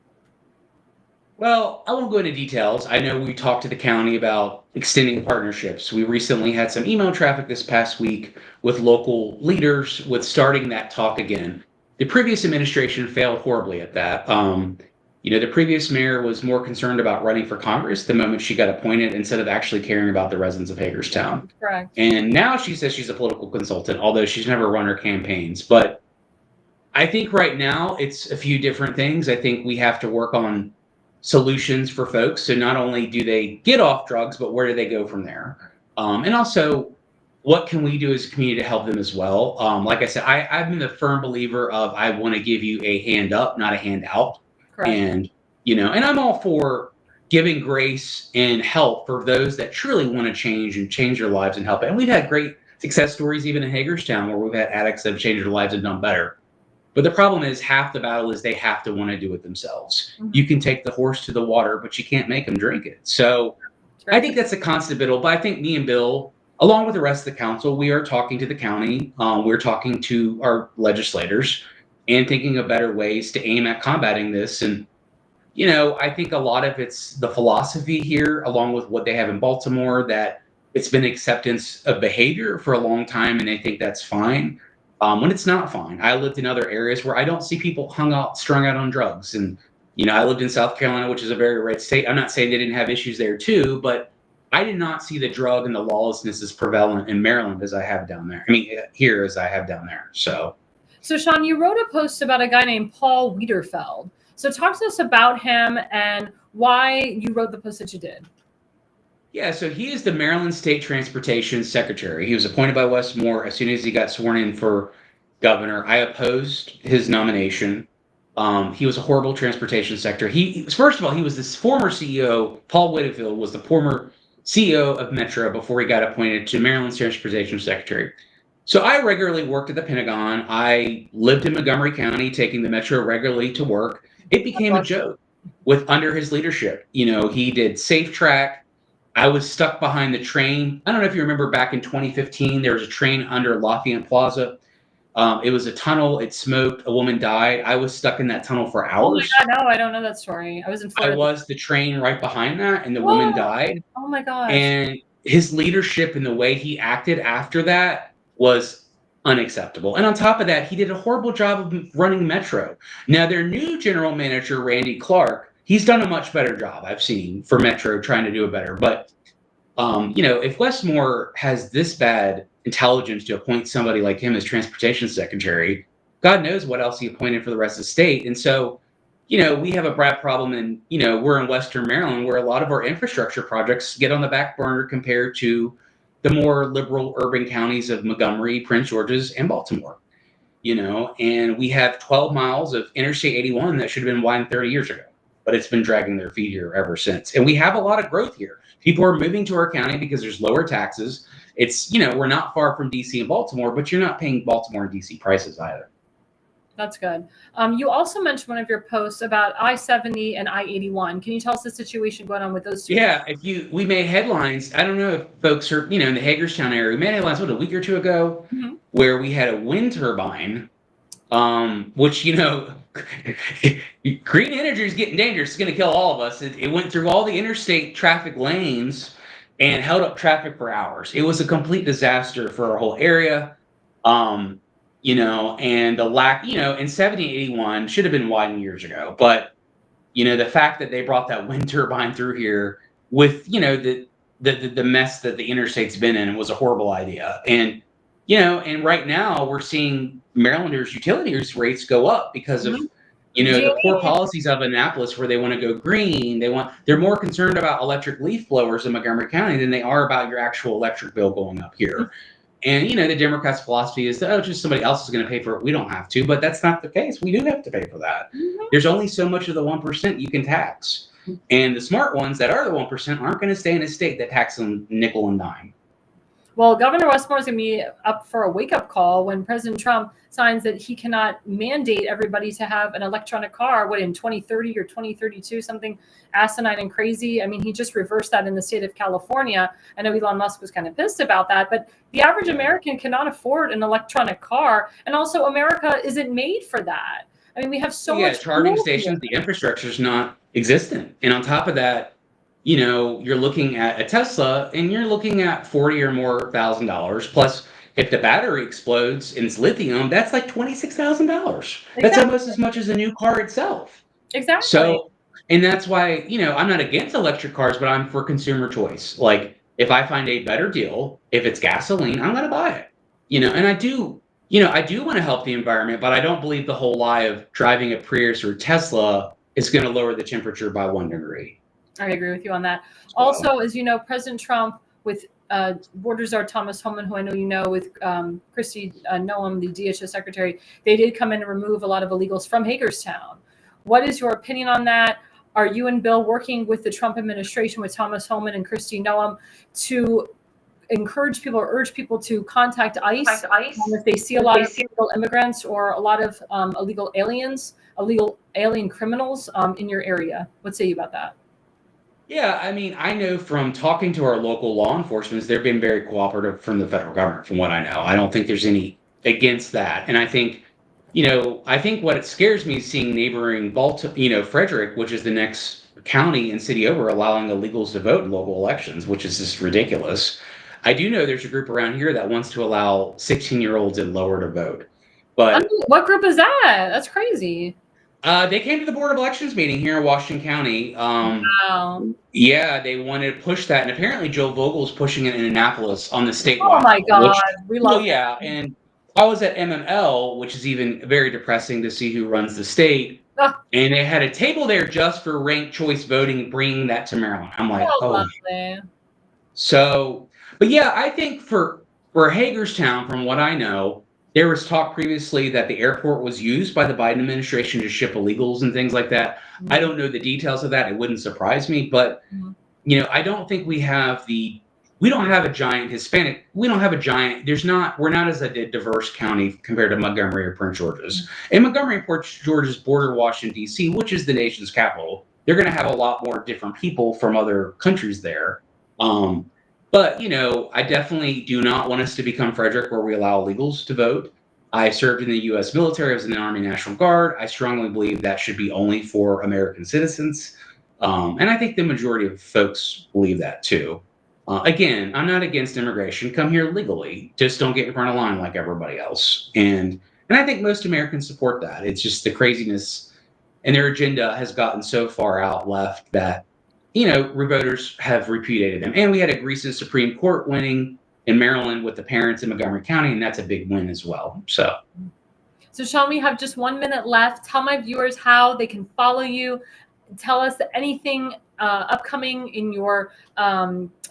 Well, I won't go into details. I know we talked to the county about extending partnerships. We recently had some email traffic this past week with local leaders with starting that talk again. The previous administration failed horribly at that. The previous mayor was more concerned about running for Congress the moment she got appointed instead of actually caring about the residents of Hagerstown. Correct. And now she says she's a political consultant, although she's never run her campaigns. But I think right now it's a few different things. I think we have to work on solutions for folks. So not only do they get off drugs, but where do they go from there? And also, what can we do as a community to help them as well? Like I said, I've been a firm believer of I want to give you a hand up, not a hand out. Correct. And, and I'm all for giving grace and help for those that truly want to change their lives and help. And we've had great success stories even in Hagerstown where we've had addicts that have changed their lives and done better. But the problem is half the battle is they have to want to do it themselves. Mm-hmm. You can take the horse to the water, but you can't make them drink it. So right. I think that's a constant battle. But I think me and Bill, along with the rest of the council, we are talking to the county. We're talking to our legislators and thinking of better ways to aim at combating this. And, I think a lot of it's the philosophy here, along with what they have in Baltimore, that it's been acceptance of behavior for a long time, and they think that's fine. When it's not fine. I lived in other areas where I don't see people strung out on drugs. And, I lived in South Carolina, which is a very red state. I'm not saying they didn't have issues there too, but I did not see the drug and the lawlessness as prevalent in Maryland as I have down there. Here as I have down there. So Sean, you wrote a post about a guy named Paul Wiederfeld. So talk to us about him and why you wrote the post that you did. Yeah, so he is the Maryland State Transportation Secretary. He was appointed by Wes Moore as soon as he got sworn in for governor. I opposed his nomination. He was a horrible transportation secretary. First of all, he was this former CEO. Paul Whitfield was the former CEO of Metro before he got appointed to Maryland's Transportation Secretary. So I regularly worked at the Pentagon. I lived in Montgomery County, taking the Metro regularly to work. It became a joke under his leadership. He did Safe Track. I was stuck behind the train. I don't know if you remember back in 2015, there was a train under Lafayette Plaza. It was a tunnel. It smoked. A woman died. I was stuck in that tunnel for hours. Oh my God, no, I don't know that story. I was in Florida. I was the train right behind that, and the woman died. Oh my God. And his leadership and the way he acted after that was unacceptable. And on top of that, he did a horrible job of running Metro. Now, their new general manager, Randy Clark, he's done a much better job, I've seen, for Metro, trying to do it better. But, if Wes Moore has this bad intelligence to appoint somebody like him as transportation secretary, God knows what else he appointed for the rest of the state. And so, we have a bad problem, and, we're in Western Maryland where a lot of our infrastructure projects get on the back burner compared to the more liberal urban counties of Montgomery, Prince George's, and Baltimore. And we have 12 miles of Interstate 81 that should have been widened 30 years ago. but it's been dragging their feet here ever since. And we have a lot of growth here. People are moving to our county because there's lower taxes. It's, we're not far from DC and Baltimore, but you're not paying Baltimore and DC prices either. That's good. You also mentioned one of your posts about I-70 and I-81. Can you tell us the situation going on with those two? Yeah, we made headlines. I don't know if folks are, in the Hagerstown area, we made headlines, a week or two ago, where we had a wind turbine, which, green energy is getting dangerous. It's going to kill all of us. It went through all the interstate traffic lanes and held up traffic for hours. It was a complete disaster for our whole area. And the lack, in 7081 should have been widened years ago. But, the fact that they brought that wind turbine through here with, the mess that the interstate's been in was a horrible idea. And, and right now we're seeing Marylanders' utility rates go up because of, the poor policies of Annapolis where they want to go green. They're more concerned about electric leaf blowers in Montgomery County than they are about your actual electric bill going up here. And, the Democrats' philosophy is that, just somebody else is going to pay for it. We don't have to. But that's not the case. We do have to pay for that. There's only so much of the 1% you can tax. And the smart ones that are the 1% aren't going to stay in a state that taxes them nickel and dime. Well, Governor Westmore is going to be up for a wake-up call when President Trump signs that he cannot mandate everybody to have an electronic car, in 2030 or 2032, something asinine and crazy. I mean, he just reversed that in the state of California. I know Elon Musk was kind of pissed about that, but the average American cannot afford an electronic car. And also, America isn't made for that. I mean, we have so much charging stations, the infrastructure is not existent. And on top of that, you're looking at a Tesla and you're looking at $40,000 or more. Plus, if the battery explodes and it's lithium, that's like $26,000. Exactly. That's almost as much as a new car itself. Exactly. So, and that's why, I'm not against electric cars, but I'm for consumer choice. Like, if I find a better deal, if it's gasoline, I'm going to buy it. And I do want to help the environment, but I don't believe the whole lie of driving a Prius or Tesla is going to lower the temperature by 1 degree. I agree with you on that. Also, as you know, President Trump with Border Czar Thomas Homan, who I know you know, with Kristi Noem, the DHS secretary, they did come in and remove a lot of illegals from Hagerstown. What is your opinion on that? Are you and Bill working with the Trump administration, with Thomas Homan and Kristi Noem, to encourage people or urge people to contact ICE if they see a lot of illegal immigrants or a lot of illegal alien criminals in your area? What say you about that? Yeah, I mean, I know from talking to our local law enforcement, they've been very cooperative from the federal government, from what I know. I don't think there's any against that. And I think, what scares me is seeing neighboring Frederick, which is the next county and city over, allowing illegals to vote in local elections, which is just ridiculous. I do know there's a group around here that wants to allow 16-year-olds and lower to vote. But what group is that? That's crazy. They came to the Board of Elections meeting here in Washington County. Wow. Yeah, they wanted to push that, and apparently Joe Vogel's pushing it in Annapolis on the statewide. Oh my God, we love. Yeah, and I was at MML, which is even very depressing to see who runs the state, and they had a table there just for ranked choice voting, bringing that to Maryland. I'm like, lovely. So, but yeah, I think for Hagerstown, from what I know, there was talk previously that the airport was used by the Biden administration to ship illegals and things like that. Mm-hmm. I don't know the details of that. It wouldn't surprise me, but I don't think we don't have a giant Hispanic. We don't have a giant. We're not as a diverse county compared to Montgomery or Prince George's. Mm-hmm. And Montgomery and Prince George's border Washington, D.C., which is the nation's capital. They're going to have a lot more different people from other countries there. But, I definitely do not want us to become Frederick, where we allow illegals to vote. I served in the U.S. military. I was in the Army National Guard. I strongly believe that should be only for American citizens. And I think the majority of folks believe that, too. Again, I'm not against immigration. Come here legally. Just don't get in front of line like everybody else. And I think most Americans support that. It's just the craziness, and their agenda has gotten so far out left that voters have repudiated them. And we had a recent Supreme Court winning in Maryland with the parents in Montgomery County, and that's a big win as well. So Sean, we have just 1 minute left. Tell my viewers how they can follow you. Tell us anything upcoming in your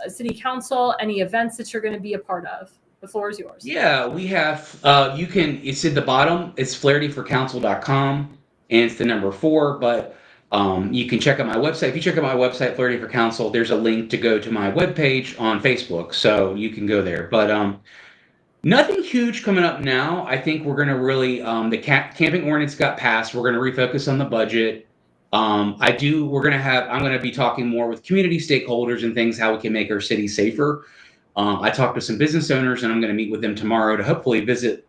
city council, any events that you're going to be a part of. The floor is yours. Yeah, we have, it's at the bottom. It's flahertyforcouncil.com, and it's the number 4, but You can check out my website. If you check out my website, Flaherty for Council, there's a link to go to my webpage on Facebook, so you can go there. But nothing huge coming up now. I think we're going to really the camping ordinance got passed. We're going to refocus on the budget. I'm going to be talking more with community stakeholders and things, how we can make our city safer. I talked to some business owners, and I'm going to meet with them tomorrow to hopefully visit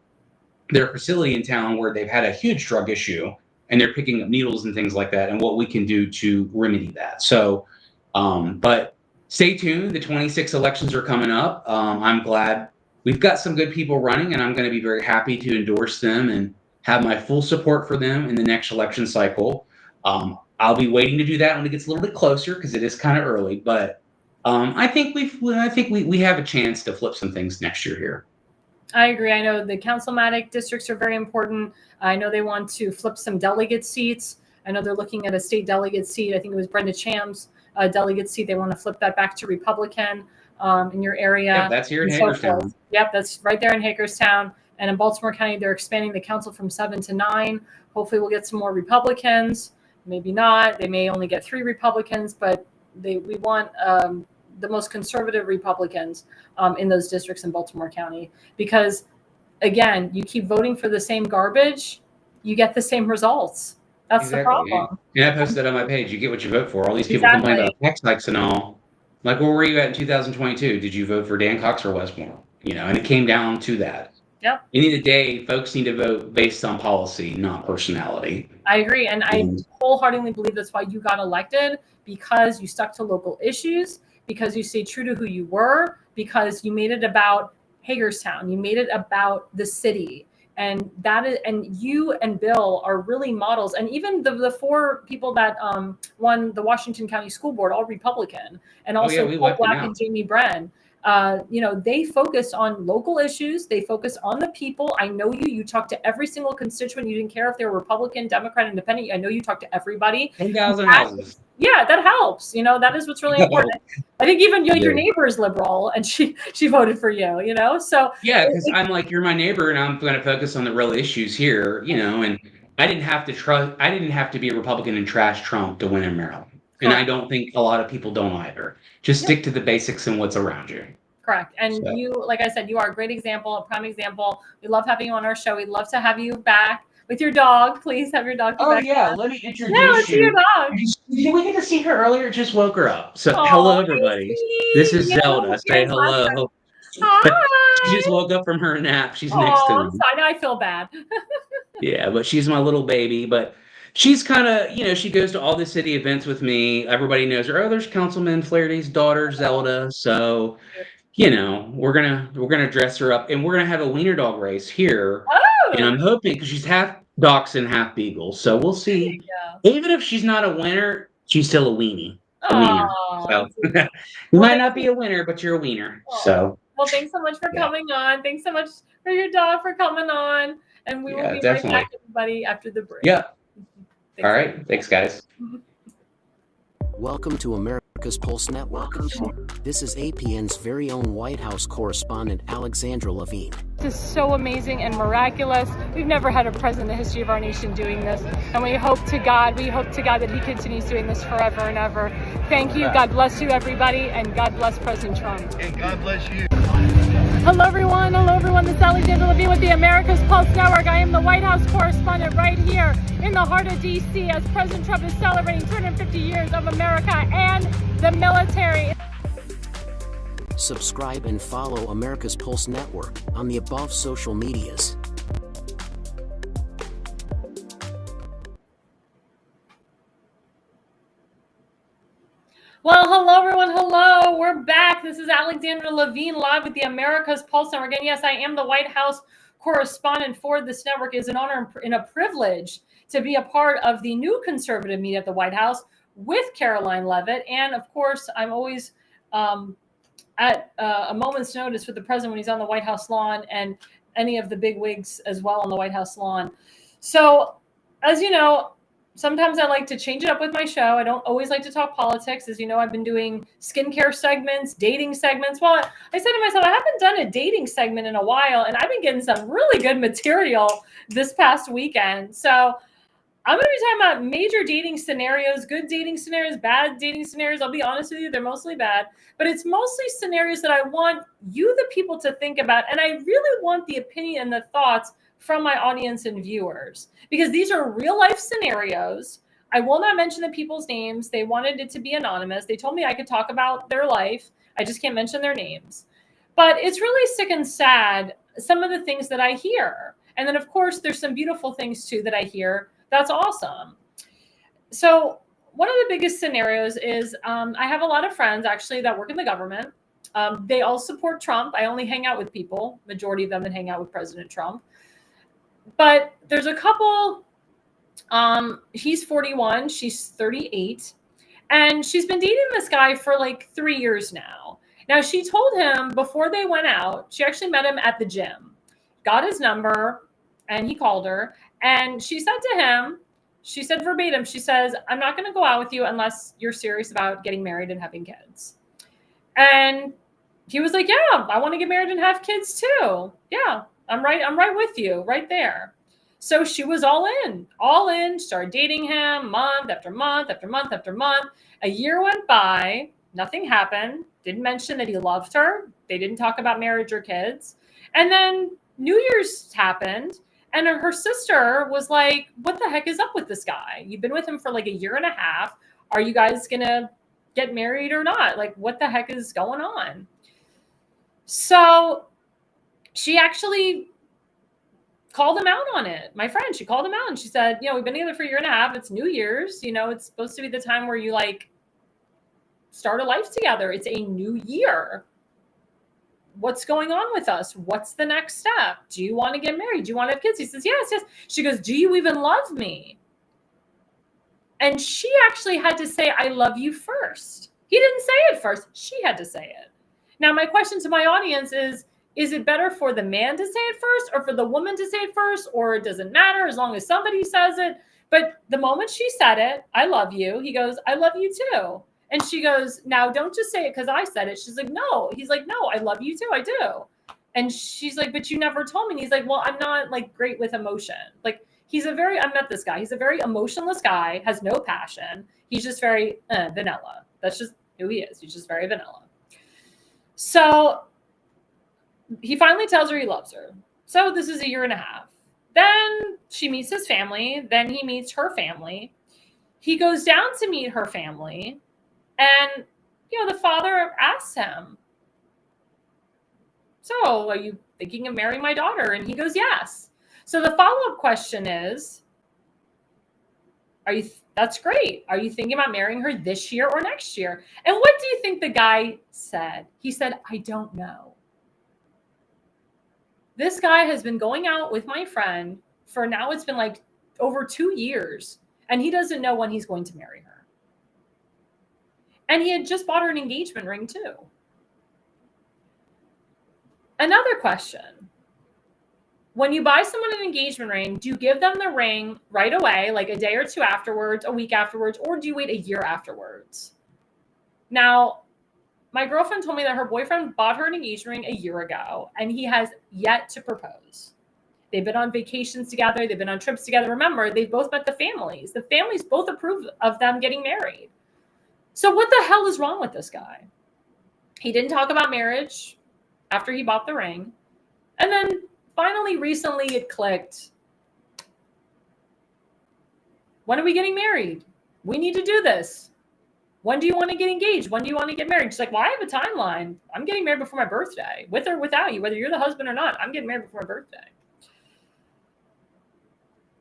their facility in town where they've had a huge drug issue and they're picking up needles and things like that, and what we can do to remedy that. So, but stay tuned. The 26 elections are coming up. I'm glad we've got some good people running, and I'm going to be very happy to endorse them and have my full support for them in the next election cycle. I'll be waiting to do that when it gets a little bit closer because it is kind of early, but I think we have a chance to flip some things next year here. I agree. I know the councilmatic districts are very important. I know they want to flip some delegate seats. I know they're looking at a state delegate seat. I think it was Brenda Cham's delegate seat. They want to flip that back to Republican in your area. Yeah, that's here in Hagerstown. Yep, that's right there in Hagerstown. And in Baltimore County, they're expanding the council from 7 to 9. Hopefully we'll get some more Republicans. Maybe not. They may only get 3 Republicans, but we want the most conservative Republicans in those districts in Baltimore County, because again, you keep voting for the same garbage, you get the same results. That's exactly the problem. And I posted that on my page. You get what you vote for. All these people complain about tax hikes and all. Like, where were you at in 2022? Did you vote for Dan Cox or Westmore? And it came down to that. Yep. End of the day, folks need to vote based on policy, not personality. I agree. And I wholeheartedly believe that's why you got elected, because you stuck to local issues, because you stayed true to who you were, because you made it about Hagerstown, you made it about the city. And you and Bill are really models. And even the 4 people that won the Washington County School Board, all Republican, and also Paul Black and Jamie Brenn. They focused on local issues. They focused on the people. I know you talked to every single constituent. You didn't care if they were Republican, Democrat, Independent. I know you talked to everybody. 10,000 houses. Yeah, that helps. That is what's really important. I think even your neighbor is liberal, and she voted for you. So yeah, because I'm like, you're my neighbor, and I'm going to focus on the real issues here. And I didn't have to be a Republican and trash Trump to win in Maryland. And I don't think a lot of people don't either. Just stick to the basics and what's around you. Correct. And you, like I said, you are a great example, a prime example. We love having you on our show. We'd love to have you back with your dog. Please have your dog back. Yeah, let me introduce you. Yeah, let's see your dog. Did we get to see her earlier? Just woke her up. So hello, everybody. This is Zelda. Say hello. Hi. She just woke up from her nap. She's next to me. I feel bad. Yeah, but she's my little baby. But she's kind of, she goes to all the city events with me. Everybody knows her. Oh, there's Councilman Flaherty's daughter, Zelda. So, we're gonna dress her up, and we're gonna have a wiener dog race here. Oh. And I'm hoping, because she's half dachshund, half beagle. So we'll see. Even if she's not a winner, she's still a weenie. So you might not be a winner, but you're a wiener. So. Well, thanks so much for coming on. Thanks so much for your dog for coming on, and we will be right back, everybody, after the break. Yeah. All right. Thanks, guys. Welcome to America's Pulse Network. This is APN's very own White House correspondent, Alexandra Levine. This is so amazing and miraculous. We've never had a president in the history of our nation doing this. And we hope to God that he continues doing this forever and ever. Thank you. God bless you, everybody. And God bless President Trump. And God bless you. Hello, everyone. This is Alexandra Levine with the America's Pulse Network. I am the White House correspondent right here in the heart of D.C. as President Trump is celebrating 250 years of America and the military. Subscribe and follow America's Pulse Network on the above social medias. Well, hello, everyone. Hello. We're back. This is Alexandra Levine live with the America's Pulse Network. And yes, I am the White House correspondent for this network. It is an honor and a privilege to be a part of the new conservative meet at the White House with Caroline Leavitt. And of course, I'm always at a moment's notice with the president when he's on the White House lawn, and any of the big wigs as well on the White House lawn. So, as you know, sometimes I like to change it up with my show. I don't always like to talk politics. As you know, I've been doing skincare segments, dating segments. Well, I said to myself, I haven't done a dating segment in a while, and I've been getting some really good material this past weekend. So I'm going to be talking about major dating scenarios, good dating scenarios, bad dating scenarios. I'll be honest with you, they're mostly bad, but it's mostly scenarios that I want you, the people, to think about. And I really want the opinion and the thoughts from my audience and viewers, because these are real life scenarios. I will not mention the people's names. They wanted it to be anonymous. They told me I could talk about their life. I just can't mention their names. But it's really sick and sad, some of the things that I hear. And then, of course, there's some beautiful things, too, that I hear. That's awesome. So one of the biggest scenarios is I have a lot of friends, actually, that work in the government. They all support Trump. I only hang out with people, majority of them, that hang out with President Trump. But there's a couple, he's 41, she's 38. And she's been dating this guy for like 3 years now. Now, she told him before they went out, she actually met him at the gym, got his number, and he called her. And she said to him, she said verbatim, she says, I'm not going to go out with you unless you're serious about getting married and having kids. And he was like, yeah, I want to get married and have kids too. Yeah, I'm right with you right there. So she was all in, started dating him month after month after month after month. A year went by, nothing happened. Didn't mention that he loved her. They didn't talk about marriage or kids. And then New Year's happened. And her sister was like, what the heck is up with this guy? You've been with him for like a year and a half. Are you guys going to get married or not? Like, what the heck is going on? So she actually called him out on it. My friend, she called him out and she said, we've been together for a year and a half. It's New Year's. It's supposed to be the time where you like start a life together. It's a new year. What's going on with us? What's the next step? Do you want to get married? Do you want to have kids? He says, yes. She goes, do you even love me? And she actually had to say, I love you first. He didn't say it first. She had to say it. Now, my question to my audience is it better for the man to say it first or for the woman to say it first? Or it doesn't matter as long as somebody says it. But the moment she said it, I love you, he goes, I love you too. And she goes, now don't just say it because I said it. She's like, no. He's like, no, I love you too. I do. And she's like, but you never told me. And he's like, well, I'm not like great with emotion. Like I met this guy. He's a very emotionless guy, has no passion. He's just very vanilla. That's just who he is. He's just very vanilla. So he finally tells her he loves her. So this is a year and a half. Then she meets his family. Then he meets her family. He goes down to meet her family. And, the father asks him, so are you thinking of marrying my daughter? And he goes, yes. So the follow-up question is, that's great. Are you thinking about marrying her this year or next year? And what do you think the guy said? He said, I don't know. This guy has been going out with my friend for now, it's been like over 2 years. And he doesn't know when he's going to marry her. And he had just bought her an engagement ring too. Another question. When you buy someone an engagement ring, do you give them the ring right away, like a day or two afterwards, a week afterwards, or do you wait a year afterwards? Now, my girlfriend told me that her boyfriend bought her an engagement ring a year ago, and he has yet to propose. They've been on vacations together. They've been on trips together. Remember, they've both met the families. The families both approve of them getting married. So what the hell is wrong with this guy? He didn't talk about marriage after he bought the ring. And then finally, recently it clicked. When are we getting married? We need to do this. When do you want to get engaged? When do you want to get married? She's like, well, I have a timeline. I'm getting married before my birthday, with or without you, whether you're the husband or not. I'm getting married before my birthday.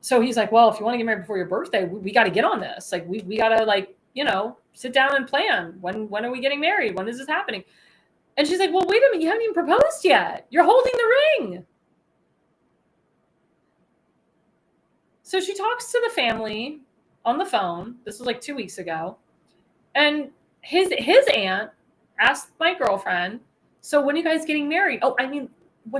So he's like, well, if you want to get married before your birthday, we got to get on this. Like, we got to sit down and plan. When are we getting married? When is this happening? And she's like, well, wait a minute. You haven't even proposed yet. You're holding the ring. So she talks to the family on the phone. This was like 2 weeks ago. And his aunt asked my girlfriend, so when are you guys getting married? When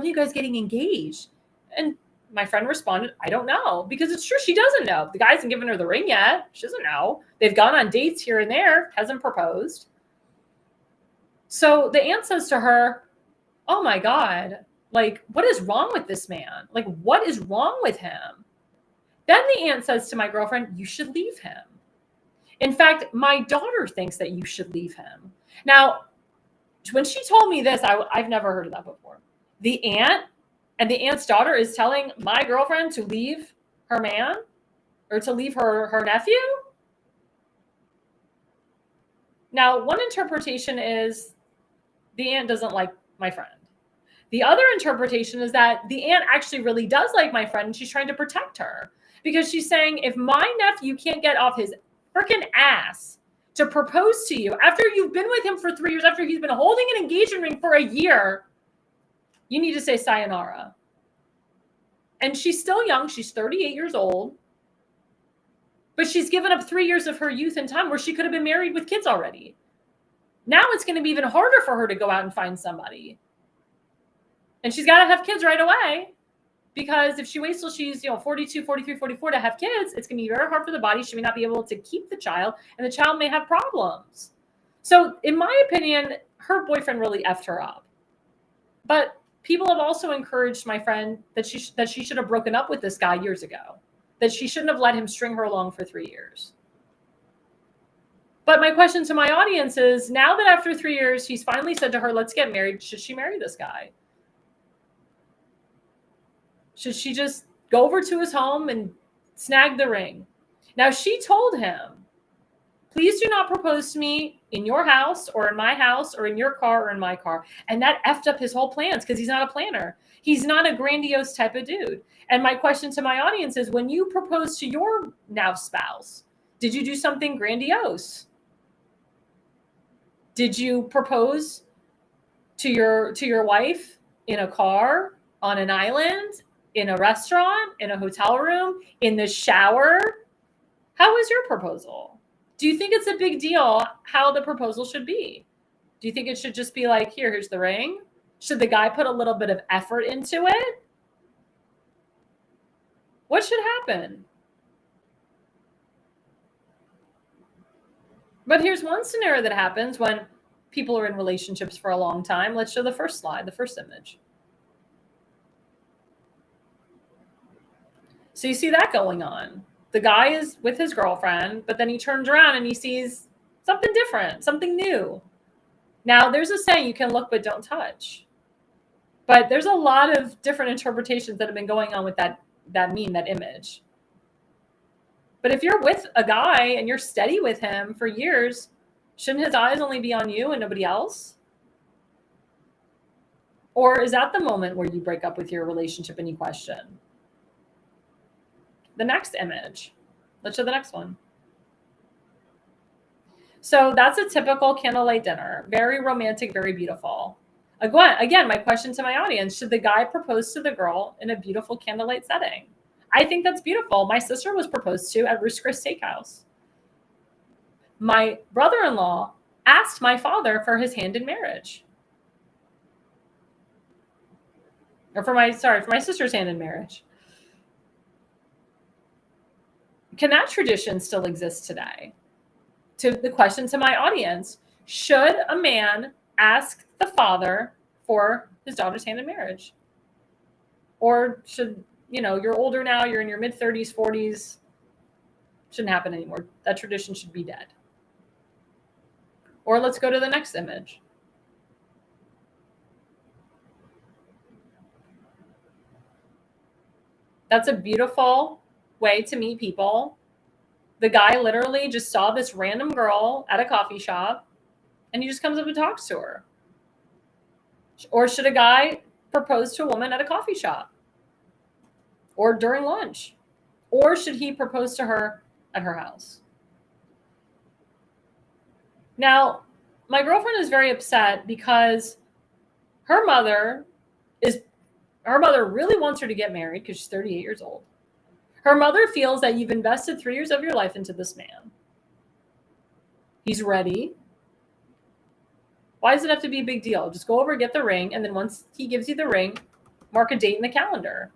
are you guys getting engaged? And my friend responded, I don't know, because it's true. She doesn't know. The guy hasn't given her the ring yet. She doesn't know. They've gone on dates here and there, hasn't proposed. So the aunt says to her, oh my God, like, what is wrong with this man? Like, what is wrong with him? Then the aunt says to my girlfriend, you should leave him. In fact, my daughter thinks that you should leave him. Now, when she told me this, I've never heard of that before. The aunt and the aunt's daughter is telling my girlfriend to leave her man or to leave her nephew? Now, one interpretation is the aunt doesn't like my friend. The other interpretation is that the aunt actually really does like my friend and she's trying to protect her because she's saying, if my nephew can't get off his freaking ass to propose to you after you've been with him for 3 years, after he's been holding an engagement ring for a year, you need to say sayonara. And she's still young. She's 38 years old. But she's given up 3 years of her youth and time where she could have been married with kids already. Now it's going to be even harder for her to go out and find somebody. And she's got to have kids right away. Because if she waits till she's 42, 43, 44 to have kids, it's going to be very hard for the body. She may not be able to keep the child, and the child may have problems. So in my opinion, her boyfriend really effed her up. But people have also encouraged my friend that she should have broken up with this guy years ago, that she shouldn't have let him string her along for 3 years. But my question to my audience is, now that after 3 years, he's finally said to her, let's get married, should she marry this guy? Should she just go over to his home and snag the ring? Now, she told him, please do not propose to me in your house or in my house or in your car or in my car. And that effed up his whole plans because he's not a planner. He's not a grandiose type of dude. And my question to my audience is, when you propose to your now spouse, did you do something grandiose? Did you propose to your wife in a car, on an island, in a restaurant, in a hotel room, in the shower? How was your proposal? Do you think it's a big deal how the proposal should be? Do you think it should just be like, here's the ring? Should the guy put a little bit of effort into it? What should happen? But here's one scenario that happens when people are in relationships for a long time. Let's show the first slide, the first image. So you see that going on. The guy is with his girlfriend, but then he turns around and he sees something different, something new. Now, there's a saying, you can look but don't touch. But there's a lot of different interpretations that have been going on with that meme, that image. But if you're with a guy and you're steady with him for years, shouldn't his eyes only be on you and nobody else? Or is that the moment where you break up with your relationship and you question? The next image. Let's show the next one. So that's a typical candlelight dinner. Very romantic, very beautiful. Again, my question to my audience, should the guy propose to the girl in a beautiful candlelight setting? I think that's beautiful. My sister was proposed to at Ruth's Chris Steakhouse. My brother-in-law asked my father for his hand in marriage. Or for my sister's hand in marriage. Can that tradition still exist today? To the question to my audience, should a man ask the father for his daughter's hand in marriage? Or should, you're older now, you're in your mid-30s, 40s, shouldn't happen anymore. That tradition should be dead. Or let's go to the next image. That's a beautiful way to meet people. The guy literally just saw this random girl at a coffee shop and he just comes up and talks to her. Or should a guy propose to a woman at a coffee shop or during lunch? Or should he propose to her at her house? Now, my girlfriend is very upset because her mother really wants her to get married because she's 38 years old. Her mother feels that you've invested 3 years of your life into this man. He's ready. Why does it have to be a big deal? Just go over, get the ring, and then once he gives you the ring, mark a date in the calendar.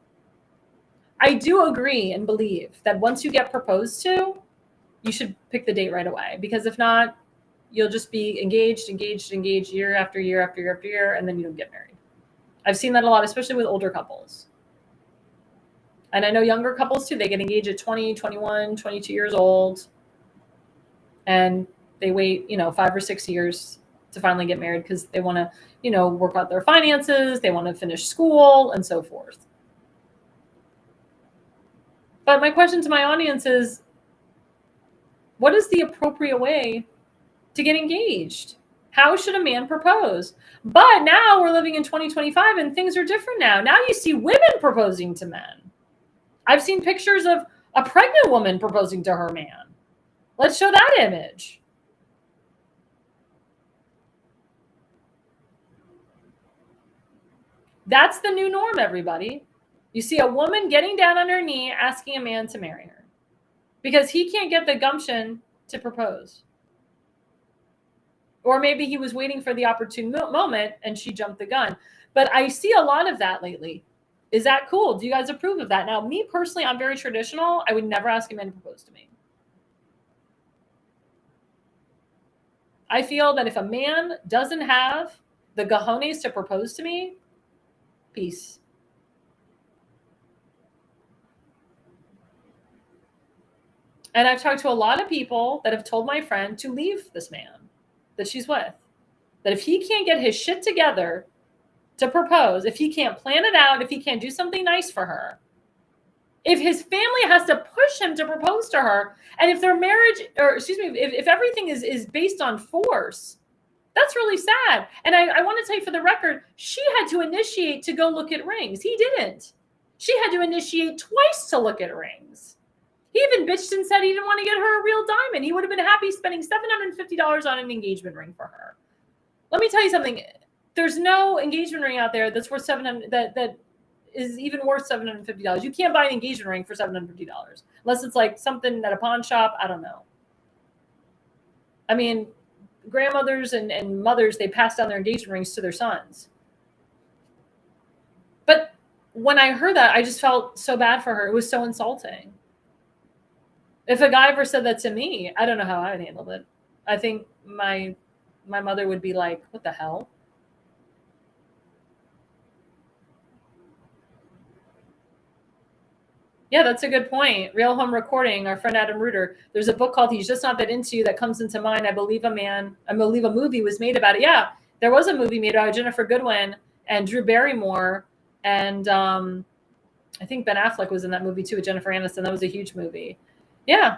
I do agree and believe that once you get proposed to, you should pick the date right away. Because if not, you'll just be engaged year after year after year after year, and then you don't get married. I've seen that a lot, especially with older couples. And I know younger couples too, they get engaged at 20, 21, 22 years old. And they wait, 5 or 6 years to finally get married because they want to, work out their finances. They want to finish school and so forth. But my question to my audience is, what is the appropriate way to get engaged? How should a man propose? But now we're living in 2025 and things are different now. Now you see women proposing to men. I've seen pictures of a pregnant woman proposing to her man. Let's show that image. That's the new norm, everybody. You see a woman getting down on her knee asking a man to marry her because he can't get the gumption to propose. Or maybe he was waiting for the opportune moment and she jumped the gun. But I see a lot of that lately. Is that cool? Do you guys approve of that? Now, me personally, I'm very traditional. I would never ask a man to propose to me. I feel that if a man doesn't have the cojones to propose to me, peace. And I've talked to a lot of people that have told my friend to leave this man that she's with. That if he can't get his shit together to propose, if he can't plan it out, if he can't do something nice for her, if his family has to push him to propose to her, and if their marriage, if everything is based on force, that's really sad. And I want to tell you for the record, she had to initiate to go look at rings. He didn't. She had to initiate twice to look at rings. He even bitched and said he didn't want to get her a real diamond. He would have been happy spending $750 on an engagement ring for her. Let me tell you something. There's no engagement ring out there that's worth $700 that is even worth $750. You can't buy an engagement ring for $750 unless it's like something at a pawn shop. I don't know. I mean, grandmothers and mothers, they pass down their engagement rings to their sons. But when I heard that, I just felt so bad for her. It was so insulting. If a guy ever said that to me, I don't know how I would handle it. I think my mother would be like, what the hell? Yeah, that's a good point. Real Home Recording, our friend Adam Reuter. There's a book called He's Just Not That Into You that comes into mind. I believe a movie was made about it. Yeah, there was a movie made about Jennifer Goodwin and Drew Barrymore. And I think Ben Affleck was in that movie too with Jennifer Aniston. That was a huge movie. Yeah.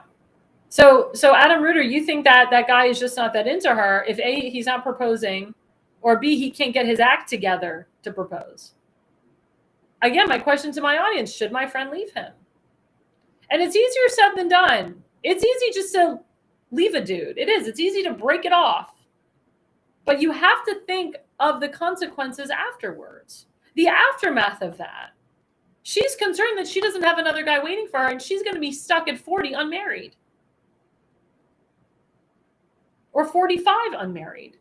So Adam Reuter, you think that guy is just not that into her if A, he's not proposing, or B, he can't get his act together to propose. Again, my question to my audience, should my friend leave him? And it's easier said than done. It's easy just to leave a dude. It is. It's easy to break it off. But you have to think of the consequences afterwards, the aftermath of that. She's concerned that she doesn't have another guy waiting for her, and she's going to be stuck at 40 unmarried. Or 45 unmarried.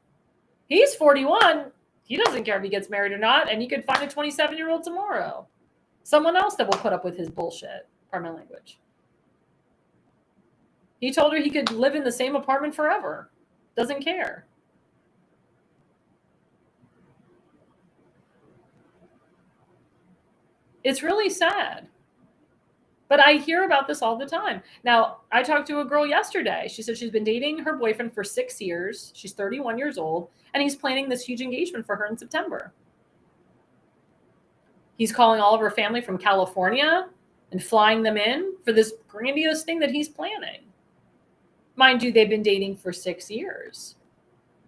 He's 41. He doesn't care if he gets married or not, and he could find a 27-year-old tomorrow. Someone else that will put up with his bullshit. Pardon my language. He told her he could live in the same apartment forever. Doesn't care. It's really sad. But I hear about this all the time. Now, I talked to a girl yesterday. She said she's been dating her boyfriend for 6 years. She's 31 years old, and he's planning this huge engagement for her in September. He's calling all of her family from California and flying them in for this grandiose thing that he's planning. Mind you, they've been dating for 6 years.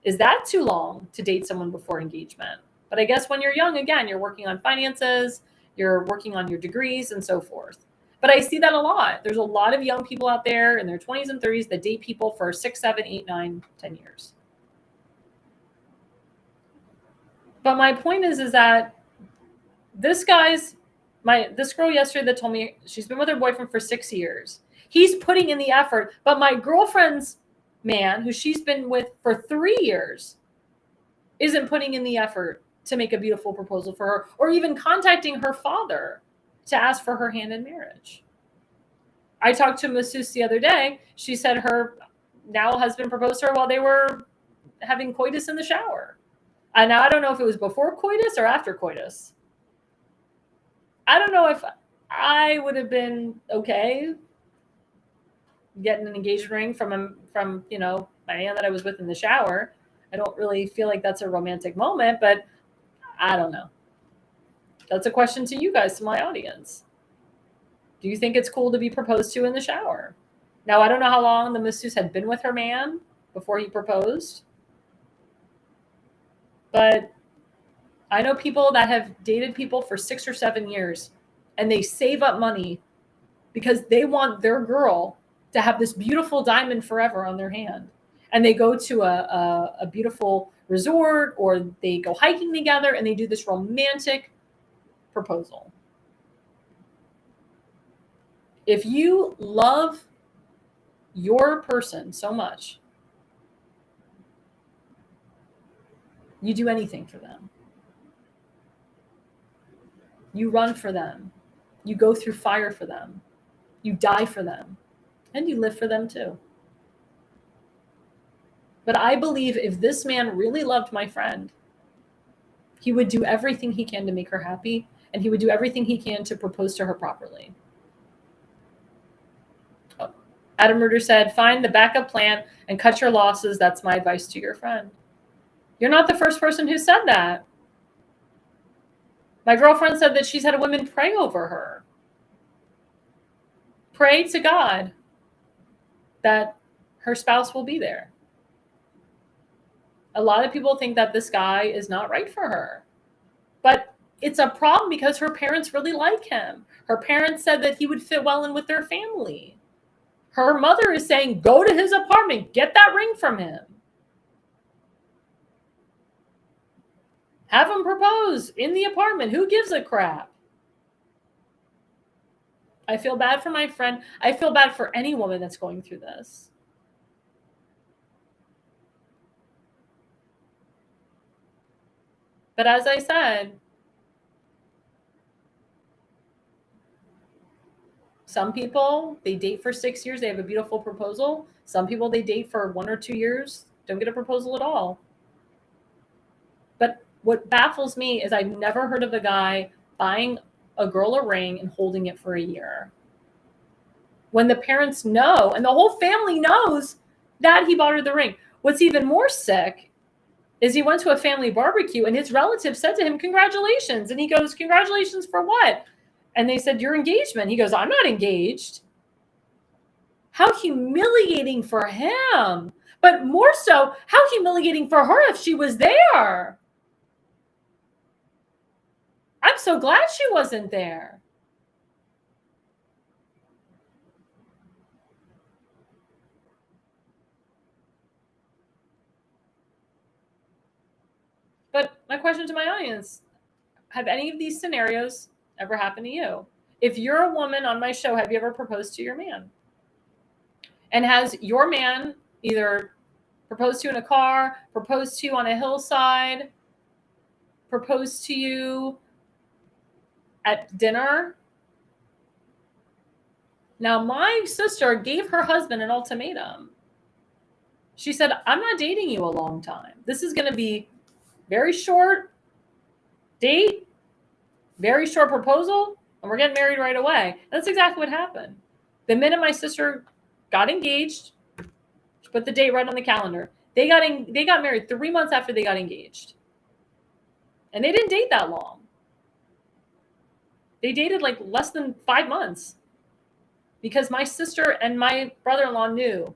Is that too long to date someone before engagement? But I guess when you're young, again, you're working on finances, you're working on your degrees and so forth. But I see that a lot. There's a lot of young people out there in their 20s and 30s that date people for 6, 7, 8, 9, 10 years. But my point is that this girl yesterday that told me she's been with her boyfriend for 6 years. He's putting in the effort, but my girlfriend's man, who she's been with for 3 years, isn't putting in the effort to make a beautiful proposal for her, or even contacting her father to ask for her hand in marriage. I talked to a masseuse the other day. She said her now husband proposed to her while they were having coitus in the shower. Now, I don't know if it was before coitus or after coitus. I don't know if I would have been okay getting an engagement ring from my man that I was with in the shower. I don't really feel like that's a romantic moment, but I don't know. That's a question to you guys, to my audience. Do you think it's cool to be proposed to in the shower? Now, I don't know how long the masseuse had been with her man before he proposed, but I know people that have dated people for 6 or 7 years, and they save up money because they want their girl to have this beautiful diamond forever on their hand. And they go to a beautiful resort, or they go hiking together, and they do this romantic proposal. If you love your person so much, you do anything for them. You run for them. You go through fire for them. You die for them. And you live for them too. But I believe if this man really loved my friend, he would do everything he can to make her happy, and he would do everything he can to propose to her properly. Oh. Adam Murder said, find the backup plan and cut your losses. That's my advice to your friend. You're not the first person who said that. My girlfriend said that she's had women pray over her. Pray to God that her spouse will be there. A lot of people think that this guy is not right for her. But it's a problem because her parents really like him. Her parents said that he would fit well in with their family. Her mother is saying, go to his apartment, get that ring from him. Have him propose in the apartment. Who gives a crap? I feel bad for my friend. I feel bad for any woman that's going through this. But as I said, some people, they date for 6 years, they have a beautiful proposal. Some people, they date for 1 or 2 years, don't get a proposal at all. But what baffles me is I've never heard of a guy buying a girl a ring and holding it for a year. When the parents know, and the whole family knows that he bought her the ring. What's even more sick is he went to a family barbecue and his relatives said to him, congratulations. And he goes, congratulations for what? And they said, your engagement. He goes, I'm not engaged. How humiliating for him. But more so, how humiliating for her if she was there. I'm so glad she wasn't there. But my question to my audience, have any of these scenarios ever happened to you? If you're a woman on my show, have you ever proposed to your man? And has your man either proposed to you in a car, proposed to you on a hillside, proposed to you at dinner? Now, my sister gave her husband an ultimatum. She said, I'm not dating you a long time. This is going to be very short date, very short proposal, and we're getting married right away. That's exactly what happened. The minute my sister got engaged, she put the date right on the calendar. They got married 3 months after they got engaged. And they didn't date that long. They dated like less than 5 months because my sister and my brother-in-law knew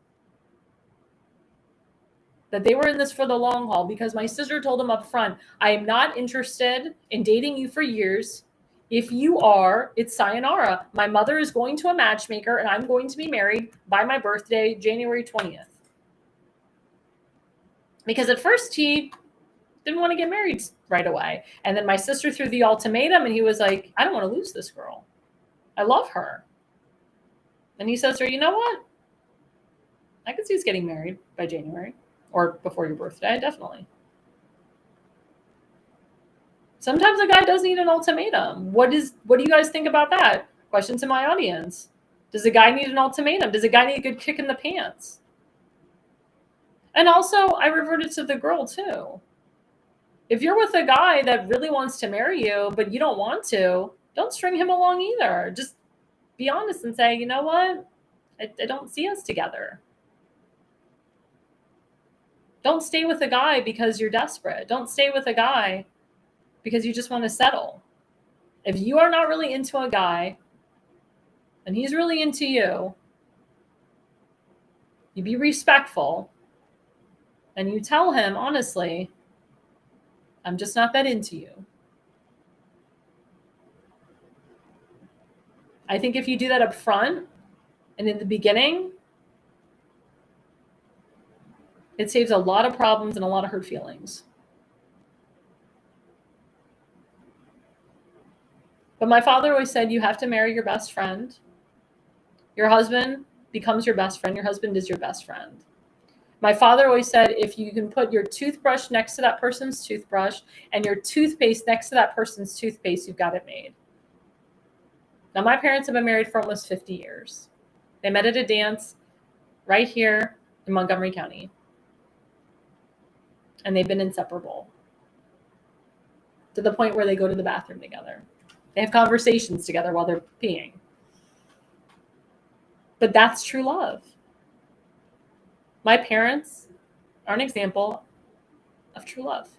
that they were in this for the long haul, because my sister told them up front, I am not interested in dating you for years. If you are, it's sayonara. My mother is going to a matchmaker and I'm going to be married by my birthday, January 20th. Because at first he didn't want to get married right away. And then my sister threw the ultimatum and he was like, I don't want to lose this girl. I love her. And he says to her, you know what? I could see us getting married by January. Or before your birthday, definitely. Sometimes a guy does need an ultimatum. What do you guys think about that? Question to my audience. Does a guy need an ultimatum? Does a guy need a good kick in the pants? And also, I reverted to the girl too. If you're with a guy that really wants to marry you, but you don't want to, don't string him along either. Just be honest and say, you know what? I don't see us together. Don't stay with a guy because you're desperate. Don't stay with a guy because you just want to settle. If you are not really into a guy and he's really into you, you be respectful and you tell him, honestly, I'm just not that into you. I think if you do that up front and in the beginning, it saves a lot of problems and a lot of hurt feelings. But my father always said, you have to marry your best friend. Your husband becomes your best friend. Your husband is your best friend. My father always said, if you can put your toothbrush next to that person's toothbrush and your toothpaste next to that person's toothpaste, you've got it made. Now, my parents have been married for almost 50 years. They met at a dance right here in Montgomery County. And they've been inseparable to the point where they go to the bathroom together. They have conversations together while they're peeing. But that's true love. My parents are an example of true love.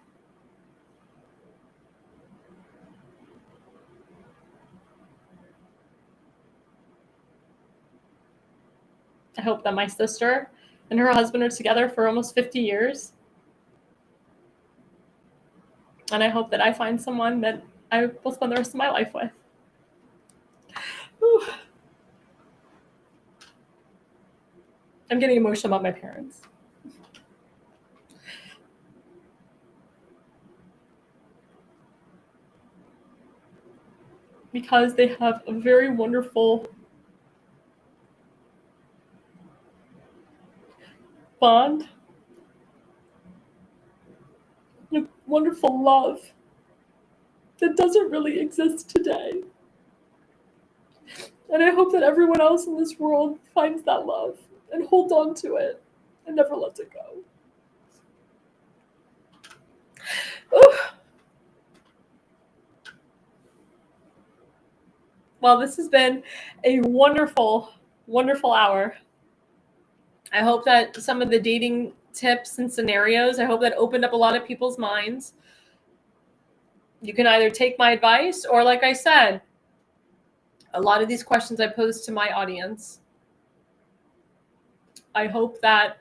I hope that my sister and her husband are together for almost 50 years. And I hope that I find someone that I will spend the rest of my life with. Whew. I'm getting emotional about my parents. Because they have a very wonderful bond, a wonderful love that doesn't really exist today. And I hope that everyone else in this world finds that love and holds on to it and never lets it go. Ooh. Well, this has been a wonderful, wonderful hour. I hope that some of the dating tips and scenarios, I hope that opened up a lot of people's minds. You can either take my advice or, like I said, a lot of these questions I posed to my audience. I hope that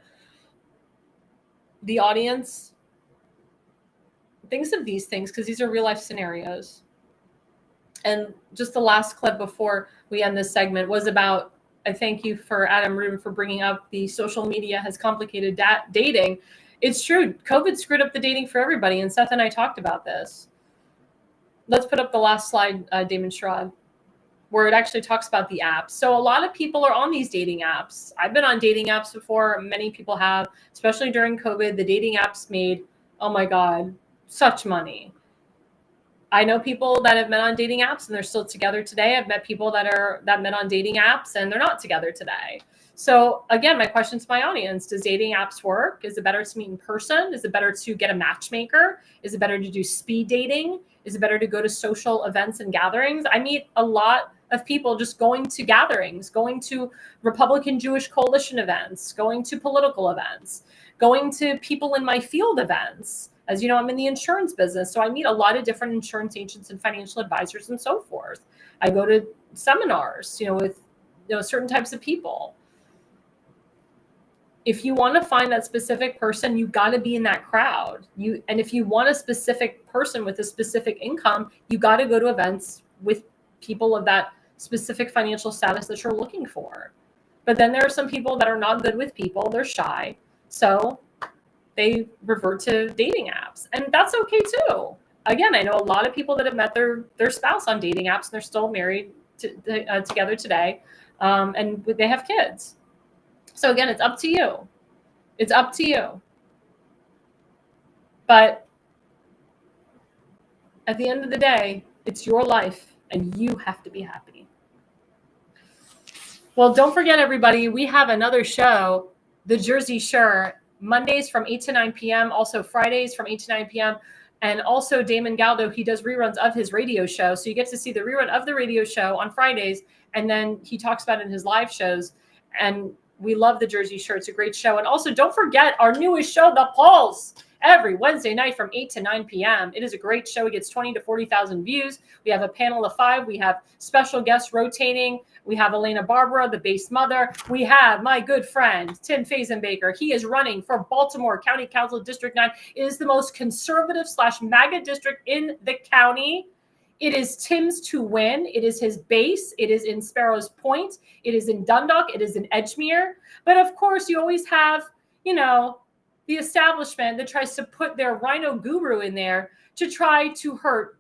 the audience thinks of these things because these are real life scenarios. And just the last clip before we end this segment was about, I thank you for Adam Rubin for bringing up the social media has complicated dating. It's true. COVID screwed up the dating for everybody. And Seth and I talked about this. Let's put up the last slide, Damon Shrod, where it actually talks about the apps. So a lot of people are on these dating apps. I've been on dating apps before. Many people have, especially during COVID. The dating apps made, oh my God, such money. I know people that have met on dating apps and they're still together today. I've met people that met on dating apps and they're not together today. So again, my question to my audience, does dating apps work? Is it better to meet in person? Is it better to get a matchmaker? Is it better to do speed dating? Is it better to go to social events and gatherings? I meet a lot of people just going to gatherings, going to Republican Jewish Coalition events, going to political events, going to people in my field events. As you know, I'm in the insurance business, so I meet a lot of different insurance agents and financial advisors and so forth. I go to seminars, with certain types of people. If you want to find that specific person, you got to be in that crowd. And if you want a specific person with a specific income, you got to go to events with people of that specific financial status that you're looking for. But then there are some people that are not good with people. They're shy. So they revert to dating apps. And that's okay too. Again, I know a lot of people that have met their spouse on dating apps and they're still married together today. And they have kids. So again, it's up to you. It's up to you. But at the end of the day, it's your life and you have to be happy. Well, don't forget, everybody, we have another show, The Jersey Shore, Mondays from 8 to 9 p.m., also Fridays from 8 to 9 p.m. And also Damon Galdo, he does reruns of his radio show. So you get to see the rerun of the radio show on Fridays. And then he talks about it in his live shows. And we love the Jersey Shore. It's a great show. And also don't forget our newest show, The Pulse, every Wednesday night from 8 to 9 p.m. It is a great show. It gets 20 to 40,000 views. We have a panel of 5. We have special guests rotating. We have Elena Barbara, the base mother. We have my good friend, Tim Fazenbaker. He is running for Baltimore County Council District 9. It is the most conservative / MAGA district in the county. It is Tim's to win. It is his base. It is in Sparrows Point. It is in Dundalk. It is in Edgemere. But of course, you always have, the establishment that tries to put their rhino guru in there to try to hurt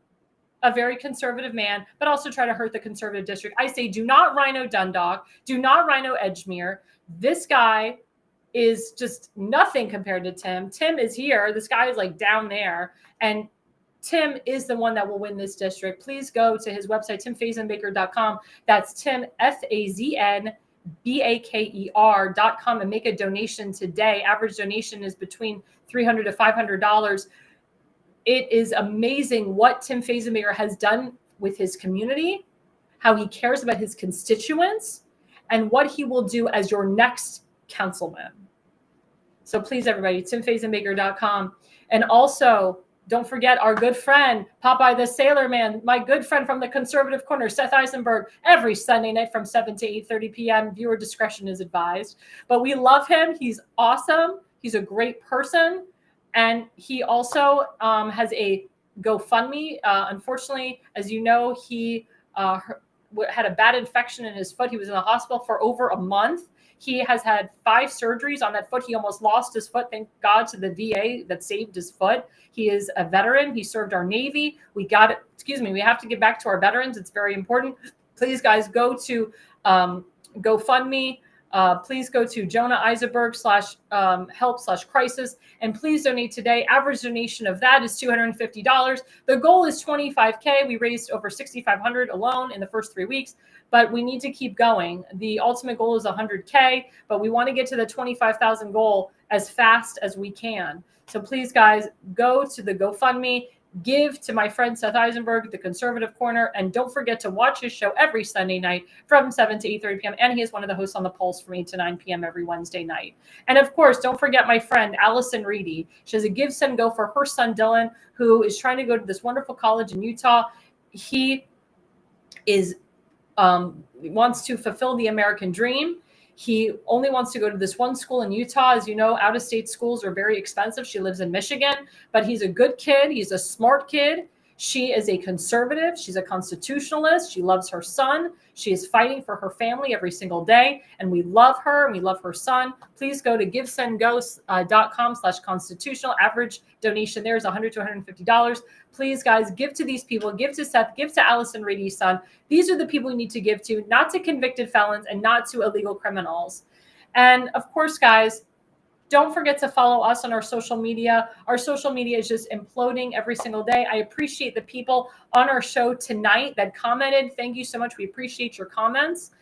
a very conservative man, but also try to hurt the conservative district. I say, do not rhino Dundalk. Do not rhino Edgemere. This guy is just nothing compared to Tim. Tim is here. This guy is like down there. And Tim is the one that will win this district. Please go to his website, timfazenbaker.com. That's Tim, FAZNBAKER.com, and make a donation today. Average donation is between $300 to $500. It is amazing what Tim Fazenbaker has done with his community, how he cares about his constituents, and what he will do as your next councilman. So please, everybody, timfazenbaker.com. And also, don't forget our good friend, Popeye the Sailor Man, my good friend from the conservative corner, Seth Eisenberg, every Sunday night from 7 to 8:30 p.m. Viewer discretion is advised. But we love him. He's awesome. He's a great person. And he also has a GoFundMe. Unfortunately, as you know, he had a bad infection in his foot. He was in the hospital for over a month. He has had 5 surgeries on that foot. He almost lost his foot. Thank God to the VA that saved his foot. He is a veteran. He served our Navy. We have to get back to our veterans. It's very important. Please, guys, go to GoFundMe. Please go to Jonah Eisenberg /help/crisis, and please donate today. Average donation of that is $250. The goal is $25K. We raised over $6,500 alone in the first 3 weeks, but we need to keep going. The ultimate goal is $100K, but we want to get to the 25,000 goal as fast as we can. So please, guys, go to the GoFundMe. Give to my friend Seth Eisenberg, the Conservative Corner, and don't forget to watch his show every Sunday night from 7 to 8:30 p.m. And he is one of the hosts on The Pulse from 8 to 9 p.m. every Wednesday night. And of course, don't forget my friend Allison Reedy. She has a Give, Send, Go for her son Dylan, who is trying to go to this wonderful college in Utah. He is wants to fulfill the American dream. He only wants to go to this one school in Utah. As you know, out-of-state schools are very expensive. She lives in Michigan, but he's a good kid. He's a smart kid. She is a conservative. She's a constitutionalist. She loves her son. She is fighting for her family every single day, and we love her, and we love her son. Please go to givesendgo.com/constitutional. Average donation there is $100 to $150. Please, guys, give to these people. Give to Seth. Give to Allison Reedy's son. These are the people you need to give to, not to convicted felons and not to illegal criminals. And, of course, guys, don't forget to follow us on our social media. Our social media is just imploding every single day. I appreciate the people on our show tonight that commented. Thank you so much. We appreciate your comments.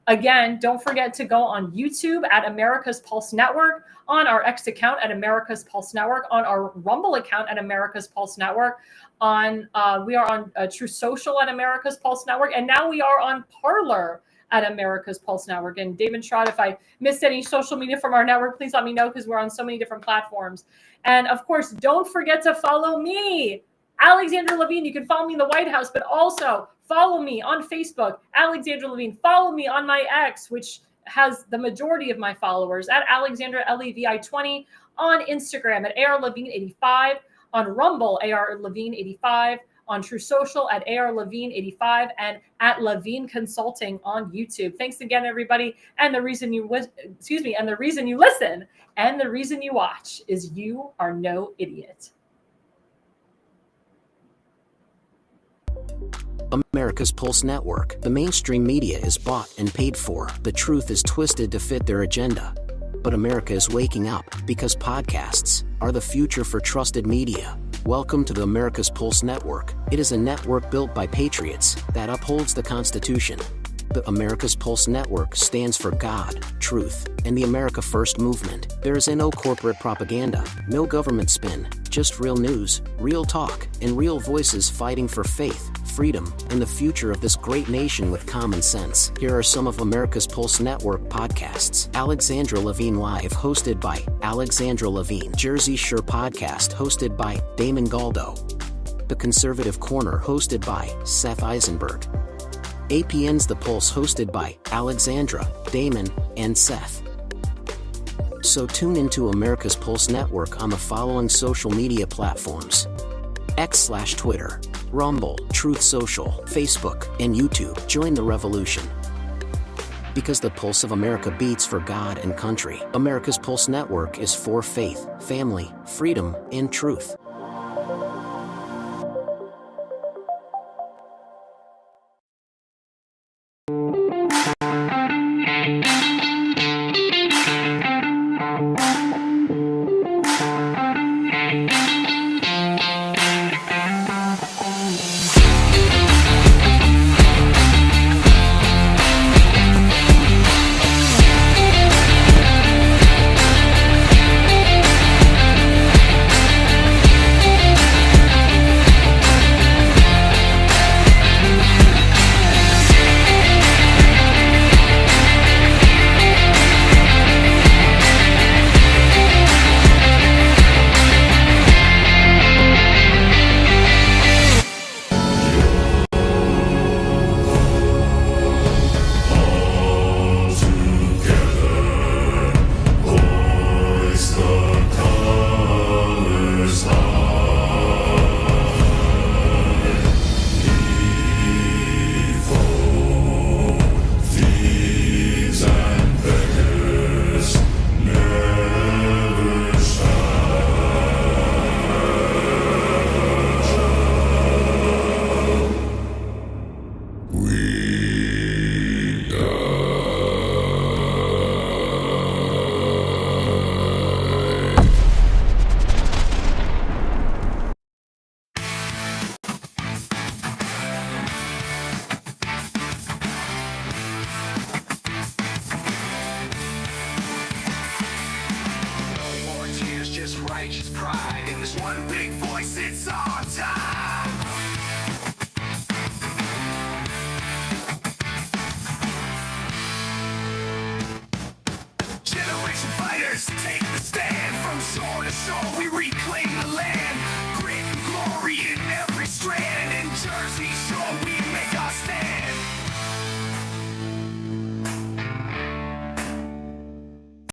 Again, don't forget to go on YouTube at America's Pulse Network, on our X account at America's Pulse Network, on our Rumble account at America's Pulse Network. We are on True Social at America's Pulse Network, and now we are on Parler at America's Pulse Network. And David Schrod, if I missed any social media from our network, please let me know, because we're on so many different platforms. And of course, don't forget to follow me, Alexandra Levine. You can follow me in the White House, but also follow me on Facebook, Alexandra Levine. Follow me on my X, which has the majority of my followers, at Alexandra Levi20, on Instagram at ARLevine85, on Rumble, ARLevine85, on True Social at ARLevine85, and at Levine Consulting on YouTube. Thanks again, everybody. And the reason you listen, and the reason you watch is you are no idiot. America's Pulse Network. The mainstream media is bought and paid for. The truth is twisted to fit their agenda. But America is waking up, because podcasts are the future for trusted media. Welcome to the America's Pulse Network. It is a network built by patriots that upholds the Constitution. The America's Pulse Network stands for God, truth, and the America First movement. There is no corporate propaganda, no government spin, just real news, real talk, and real voices fighting for faith, freedom, and the future of this great nation with common sense. Here are some of America's Pulse Network podcasts. Alexandra Levine Live, hosted by Alexandra Levine. Jersey Shore Podcast, hosted by Damon Galdo. The Conservative Corner, hosted by Seth Eisenberg. APN's The Pulse, hosted by Alexandra, Damon, and Seth. So tune into America's Pulse Network on the following social media platforms: X/Twitter, Rumble, Truth Social, Facebook, and YouTube. Join the revolution. Because the pulse of America beats for God and country. America's Pulse Network is for faith, family, freedom, and truth. Righteous pride in this one big voice, it's our time. Generation fighters take the stand from shore to shore. We